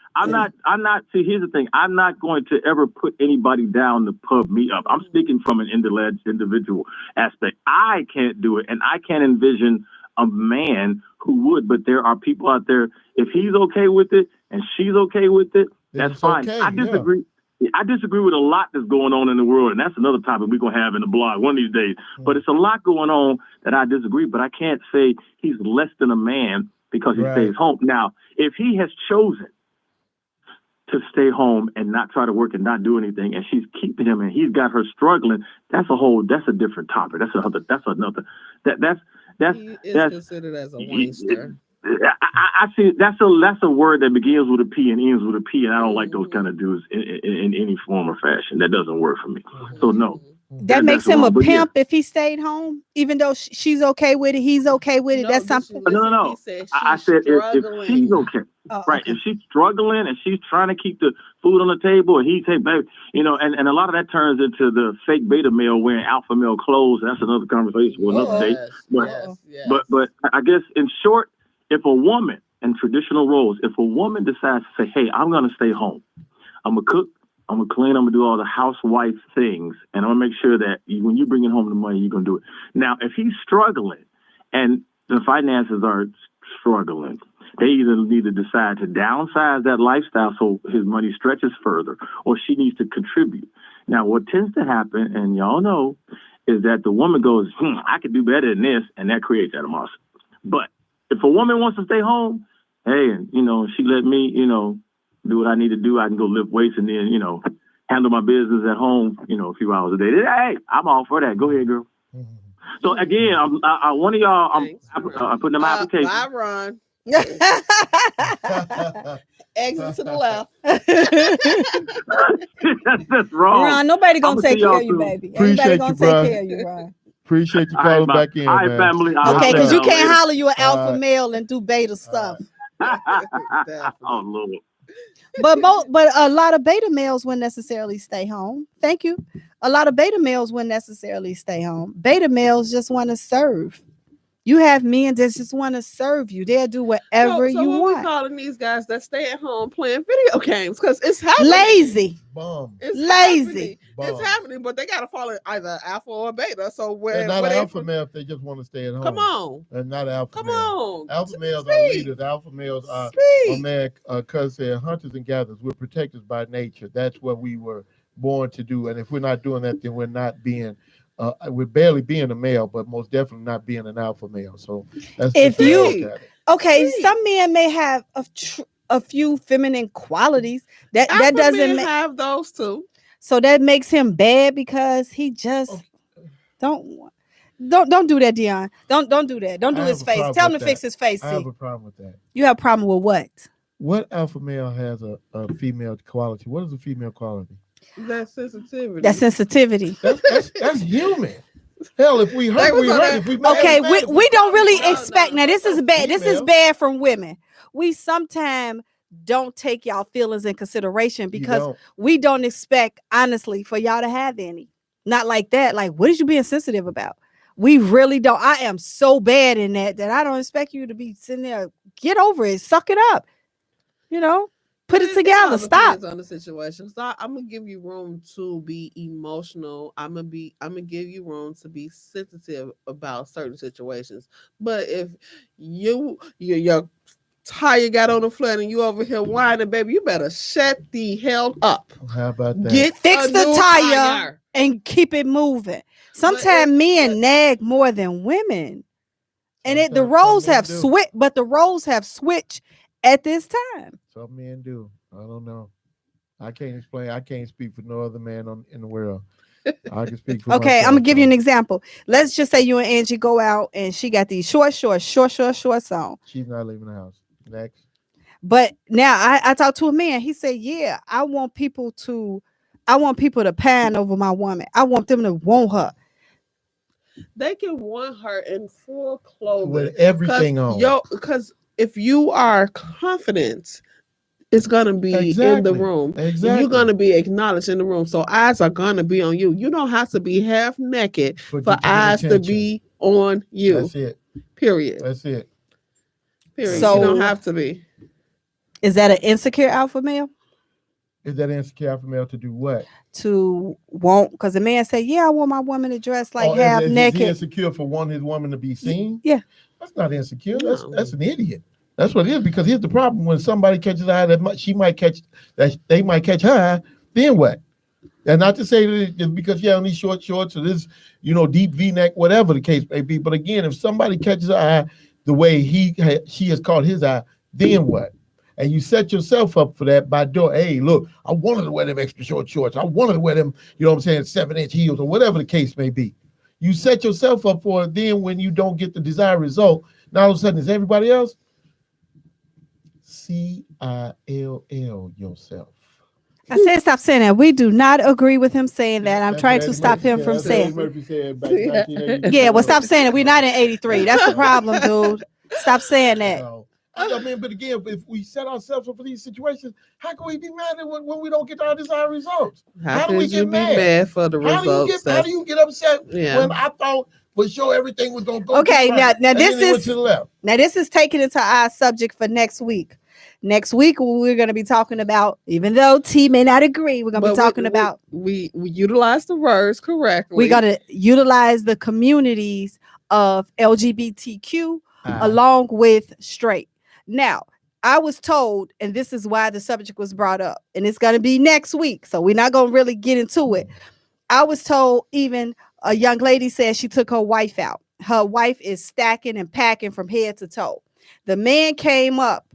Here's the thing. I'm not going to ever put anybody down to pub me up. I'm speaking from an individual aspect. I can't do it, and I can't envision a man who would, but there are people out there, if he's okay with it and she's okay with it, that's fine. Okay, I disagree. Yeah. I disagree with a lot that's going on in the world, and that's another topic we're going to have in the blog one of these days. But it's a lot going on that I disagree, but I can't say he's less than a man because he stays home. Now, if he has chosen to stay home and not try to work and not do anything, and she's keeping him and he's got her struggling, that's a different topic. That's considered as a waster. I see that's a word that begins with a P and ends with a P, and I don't like those kind of dudes in any form or fashion. That doesn't work for me. So no. That makes him a pimp if he stayed home, even though she's okay with it, he's okay with it. No, that's something. No. I said if she's okay. Right. If she's struggling and she's trying to keep the food on the table and he take back, and a lot of that turns into the fake beta male wearing alpha male clothes. That's another conversation for another day. But I guess in short, if a woman in traditional roles, if a woman decides to say, hey, I'm going to stay home, I'm going to cook, I'm going to clean, I'm going to do all the housewife things, and I'm going to make sure that when you bring in home the money, you're going to do it. Now, if he's struggling and the finances are struggling, they either need to decide to downsize that lifestyle so his money stretches further, or she needs to contribute. Now, what tends to happen, and y'all know, is that the woman goes, I could do better than this, and that creates animosity. But if a woman wants to stay home, hey, she let me, do what I need to do. I can go lift weights and then, handle my business at home, a few hours a day. Hey, I'm all for that. Go ahead, girl. So again, one of y'all, I'm putting in my application. Bye, Ron. Exit to the left. That's wrong. Ron, nobody gonna I'ma take see y'all care of you, soon. baby. Appreciate Everybody gonna you, take bro. care of you, Ron. Appreciate you All right, calling bye. back in, All right, man. family. I'll Okay, holler because at you y'all can't later. holler you an alpha Alright. male and do beta stuff. Oh Lord. But a lot of beta males wouldn't necessarily stay home. Thank you. A lot of beta males wouldn't necessarily stay home. Beta males just want to serve. You have men that just want to serve you. They'll do whatever So you what want. we calling these guys that stay at home playing video games? Because it's happening. Lazy. Bum. It's Lazy. happening. It's happening, but they gotta fall in either alpha or beta. So They're where not where an they alpha male if they just want to stay at home. come on, They're not alpha come male. on. Alpha males are Speak. leaders. Alpha males are, Speak. man, cuz said, hunters and gatherers. We're protected by nature. That's what we were born to do. And if we're not doing that, then we're not being, we're barely being a male, but most definitely not being an alpha male. So that's If just the way I you- look at it. Okay, Speak. some men may have a few feminine qualities. That Alpha doesn't men make have those too. so that makes him bad because he just don't do that, Dion. Don't do that. Don't do I his have a face. problem Tell him with to fix that. his face. I have See, a problem with that. you have a problem with what? What alpha male has a female quality? What is a female quality? That sensitivity. That sensitivity. That's human. Hell, if we hurt, was we on hurt. that- If we mad, Okay, we mad. we don't really No, expect. no. Now this is bad. This is Female. bad from women. We sometimes don't take y'all feelings in consideration You because don't. we don't expect, honestly, for y'all to have any. Not like that. Like, what is you being sensitive about? We really don't. I am so bad in that I don't expect you to be sitting there. Get over it. Suck it up. You know, put it all together. Stop. depends on the situation. So I'm gonna give you room to be emotional. I'm gonna give you room to be sensitive about certain situations. But if your tire got on the floor and you over here whining, baby, you better shut the hell up. How about that? Get Fix a the new tire and keep it moving. Sometimes men nag more than women. And the Sometimes roles some men have do. switched, but the roles have switched at this time. Some men do. I don't know. I can't explain. I can't speak for no other man in the world. I can speak for Okay, myself, I'm gonna give you so an example. Let's just say you and Angie go out and she got these short songs. She's not leaving the house. Next. But now I talked to a man. He said, "Yeah, I want people to pan over my woman. I want them to want her." They can want her in full clothing With everything on. Because if you are confident, it's gonna be in the Exactly. room. Exactly. You're gonna be acknowledged in the room. So eyes are gonna be on you. You don't have to be half naked For for eyes to attention. be on you. That's it. Period. That's it. Period. So- you don't have to be. Is that an insecure alpha male? Is that insecure alpha male to do what? To want, because the man said, "Yeah, I want my woman to dress like half is he naked." insecure for wanting his woman to be seen? Yeah. That's not insecure. No. That's an idiot. That's what it is. Because here's the problem: when somebody catches her eye, they might catch her eye. Then what? And not to say that just because you have these short shorts or this, deep V-neck, whatever the case may be. But again, if somebody catches her eye the way she has caught his eye, then what? And you set yourself up for that by doing, hey, look, I wanted to wear them extra short shorts. I wanted to wear them, 7-inch heels or whatever the case may be. You set yourself up for it. Then when you don't get the desired result, now all of a sudden it's everybody else. CILL yourself. I said, stop saying that. We do not agree with him saying that. I'm That's trying what to Eddie stop Murphy him said. from That's what Eddie saying. Murphy said back in 1980. Yeah, well, stop saying it. We're not in 83. That's the problem, dude. Stop saying that. No. I mean, but again, if we set ourselves up for these situations, how can we be mad at when we don't get our desired results? How do we could you get be mad? mad for the results? How do you get upset Yeah. when I thought for sure everything was going to go Okay, right, now and this then it went is to the left? Now, this is taken into our subject for next week. Next week, we're going to be talking about, even though T may not agree, we're going to be talking about. We utilize the words correctly. We're going to utilize the communities of LGBTQ along with straight. Now, I was told, and this is why the subject was brought up, and it's going to be next week, so we're not going to really get into it. I was told even a young lady said she took her wife out. Her wife is stacking and packing from head to toe. The man came up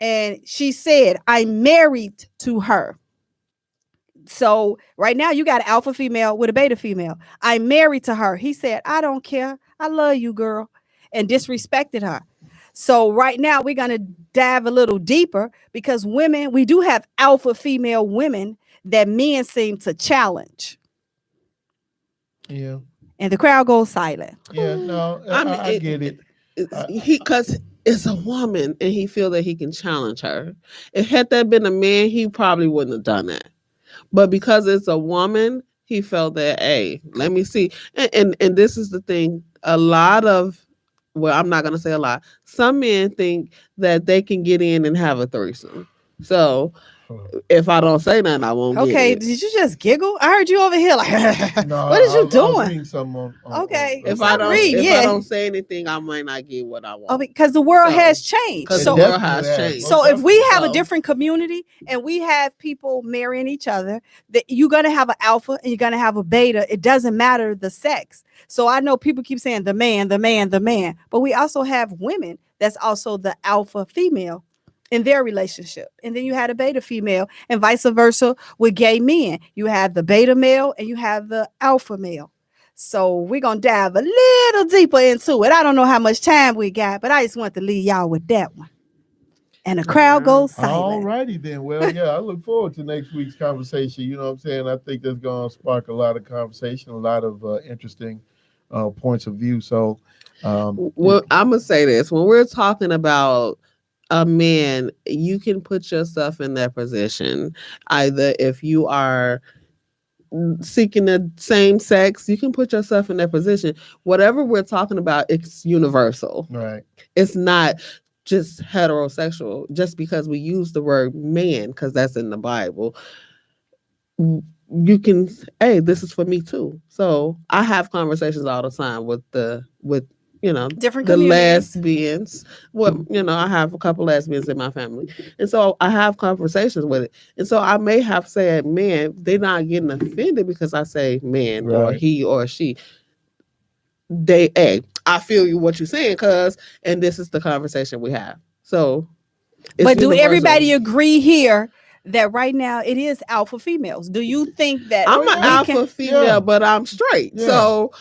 and she said, "I'm married to her." So right now you got an alpha female with a beta female. I'm married to her. He said, I don't care. I love you, girl, and disrespected her. So right now we're going to dive a little deeper because women, we do have alpha female women that men seem to challenge. Yeah. And the crowd goes silent. Yeah. No, I get it. Because it's a woman and he feel that he can challenge her. If had that been a man, he probably wouldn't have done that. But because it's a woman, he felt that, hey, let me see. And this is the thing. A lot of, well, I'm not going to say a lot. Some men think that they can get in and have a threesome. So if I don't say nothing, I won't get it. Did you just giggle? I heard you over here like, No, what is you I was doing? reading something Okay. on- If I yeah. don't say anything, I might not get what I want. Oh, because the world So- has changed. Because So the world has changed. So if we have a So- different community and we have people marrying each other, that you're gonna have an alpha and you're gonna have a beta. It doesn't matter the sex. So I know people keep saying the man, but we also have women that's also the alpha female in their relationship. And then you had a beta female and vice versa with gay men. You have the beta male and you have the alpha male. So we're going to dive a little deeper into it. I don't know how much time we got, but I just want to leave y'all with that one. And the crowd goes silent. All righty then. Well, yeah, I look forward to next week's conversation. You know what I'm saying? I think that's going to spark a lot of conversation, a lot of interesting points of view. So, well, I'm going to say this. When we're talking about a man, you can put yourself in that position. Either if you are seeking the same sex, you can put yourself in that position. Whatever we're talking about, it's universal. right. It's not just heterosexual. Just because we use the word man, because that's in the Bible, you can, hey, this is for me too. So I have conversations all the time with Different the communities. lesbians. Well, I have a couple lesbians in my family. And so I have conversations with it. And so I may have said man, they're not getting offended because I say man or Right. he or she. I feel you what you're saying, and this is the conversation we have. So But do universal. everybody agree here that right now it is alpha females? Do you think that I'm an we alpha can- female, Yeah. but I'm straight. Yeah. So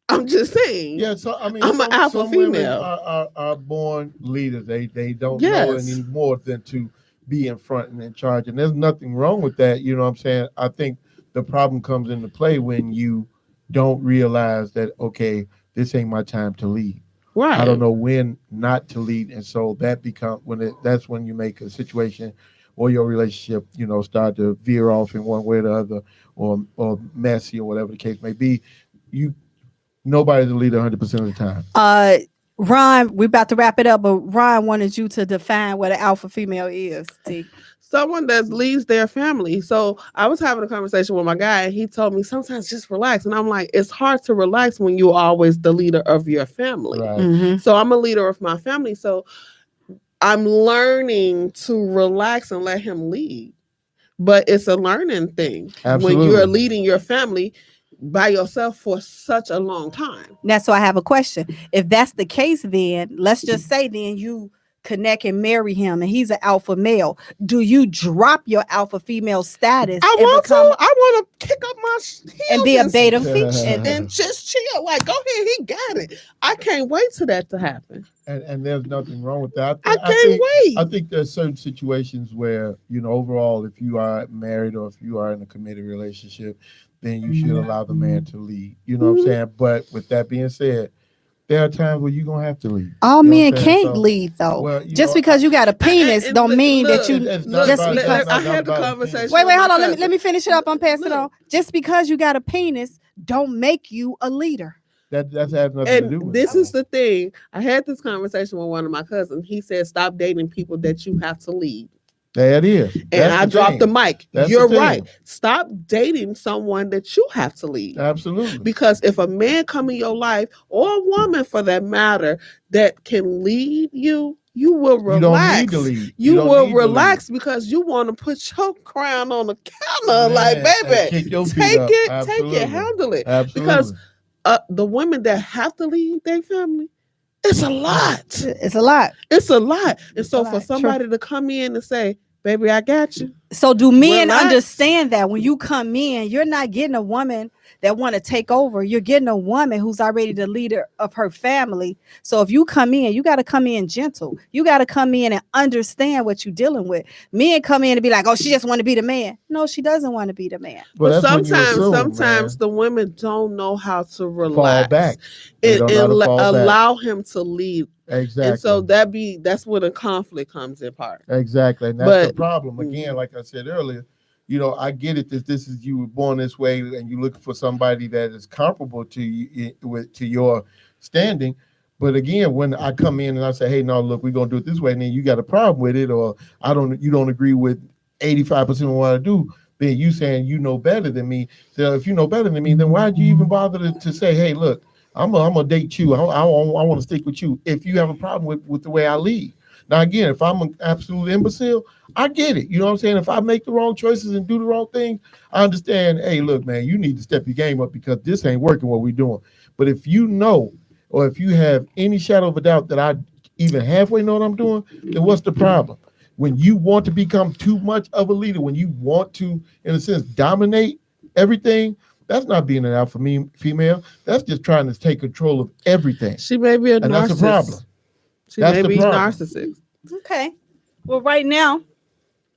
I'm just saying. Yeah, so I mean, I'm an alpha some women female. are born leaders. They don't know Yes. any more than to be in front and in charge. And there's nothing wrong with that. You know what I'm saying? I think the problem comes into play when you don't realize that, okay, this ain't my time to lead. Right. I don't know when not to lead. And so that that's when you make a situation or your relationship, start to veer off in one way or the other, or messy or whatever the case may be. Nobody's the leader 100% of the time. Ron, we're about to wrap it up, but Ron wanted you to define what an alpha female is. T. Someone that leads their family. So I was having a conversation with my guy, and he told me sometimes just relax. And I'm like, it's hard to relax when you're always the leader of your family. Right. Mm-hmm. So I'm a leader of my family. So I'm learning to relax and let him lead. But it's a learning thing. Absolutely. When you're leading your family by yourself for such a long time. Now, so I have a question. If that's the case, then let's just say then you connect and marry him and he's an alpha male. Do you drop your alpha female status I want to kick up my heels and be a beta Yeah. female? and just chill. Like, go ahead, he got it. I can't wait for that to happen. And there's nothing wrong with that. I can't wait. I think there's certain situations where, overall, if you are married or if you are in a committed relationship, then you should allow the man to lead. You know what I'm saying? But with that being said, there are times where you're going to have to lead. All You know men what I'm saying? can't So, lead though. well, just because you got a penis and don't mean look, that you it's not just about- because it's not I had the about conversation. wait, with hold my on. cousin. Let me finish it up. I'm passing it Look. on. Just because you got a penis don't make you a leader. That has nothing to do And with this it. is the thing. I had this conversation with one of my cousins. He said, stop dating people that you have to lead. There it is. And That's I the dropped the thing. mic. That's the You're thing. right. Stop dating someone that you have to lead. Absolutely. Because if a man come in your life, or a woman for that matter, that can lead you, you will relax. You don't need to lead. You don't will need to relax because you want to put your crown on the counter. lead. Like, Man, baby, kick your feet take up. it, Absolutely. take it, handle it. Absolutely. Because the women that have to lead their family, it's a lot. It's a lot. It's a lot. And so a for lot. somebody to come in and say, baby, I got you. So do men Relax. understand that when you come in, you're not getting a woman that want to take over. You're getting a woman who's already the leader of her family. So if you come in, you got to come in gentle. You got to come in and understand what you're dealing with. Men come in and be like, oh, she just want to be the man. No, she doesn't want to be the man. But that's when you assume, sometimes man. the women don't know how to relax. Fall back. They don't know how to fall back. Allow him to lead. Exactly. And so that's where the conflict comes in part. Exactly. And that's the problem. Again, like I said earlier, you know, I get it that this is, you were born this way and you're looking for somebody that is comparable to you, to your standing. But again, when I come in and I say, hey, no, look, we're gonna do it this way, and then you got a problem with it, or you don't agree with 85% of what I do, then you saying you know better than me. So if you know better than me, then why'd you even bother to say, hey, look, I'm gonna date you. I want to stick with you if you have a problem with the way I lead. Now, again, if I'm an absolute imbecile, I get it. You know what I'm saying? If I make the wrong choices and do the wrong things, I understand, hey, look, man, you need to step your game up because this ain't working what we're doing. But if you know, or if you have any shadow of a doubt that I even halfway know what I'm doing, then what's the problem? When you want to become too much of a leader, when you want to, in a sense, dominate everything, that's not being an alpha female. That's just trying to take control of everything. She may be a narcissist. That's the problem. She may be narcissist. Okay. Well, right now,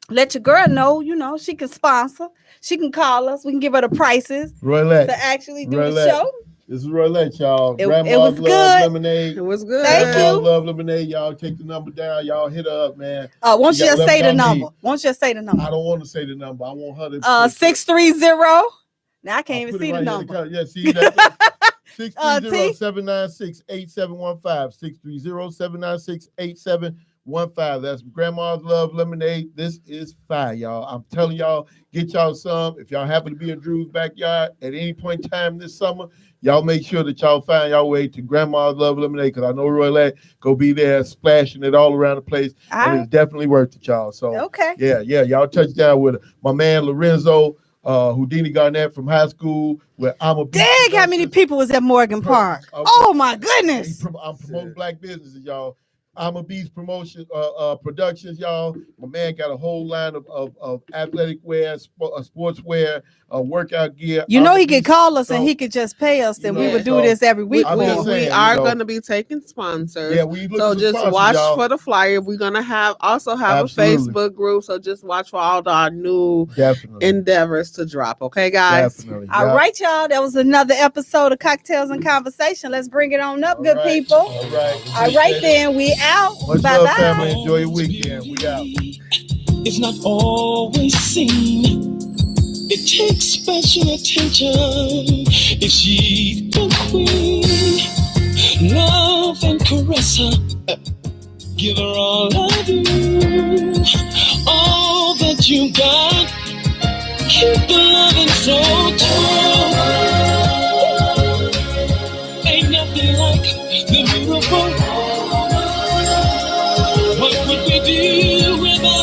let your girl know, you know, she can sponsor. She can call us. We can give her the prices Roulette. to actually do Roulette. the show. This is Roulette, y'all. It Grandma's was Love good. Lemonade. It was good. Thank Grandma's you. Love Lemonade. Y'all take the number down. Y'all hit her up, man. Won't you just say the 11 number? Won't you just say the I number? don't want to say the number. I want her to. 630. Now I can't even see the number. Yeah, see that. 630-796-8715. 630-796-8715. That's Grandma's Love Lemonade. This is fire, y'all. I'm telling y'all, get y'all some. If y'all happen to be in Drew's backyard at any point in time this summer, y'all make sure that y'all find y'all way to Grandma's Love Lemonade, because I know Roylette go be there splashing it all around the place. And it's definitely worth it, y'all. So okay. Yeah, y'all touch down with my man Lorenzo, Houdini Garnett from high school. Where I'm a Dang, how many people was at Morgan Park? Oh my goodness! I'm promoting black businesses, y'all. I'm a Beast Promotion Productions, y'all. My man got a whole line of athletic wear, sportswear, workout gear. You know, he could call us and he could just pay us, and we would do this every week. We are going to be taking sponsors. Yeah, we look so for just sponsors, watch y'all. for the flyer. We're gonna also have Absolutely. a Facebook group. So just watch for all our new endeavors to drop. Okay, guys. Definitely. All right, y'all. That was another episode of Cocktails and Conversation. Let's bring it on up, good people. All right Then we out. Much Bye love, bye. family. Enjoy your weekend. We out. It's not always seen. It takes special attention if she's the queen. Love and caress her. Give her all of you. All that you got. Keep the loving so true.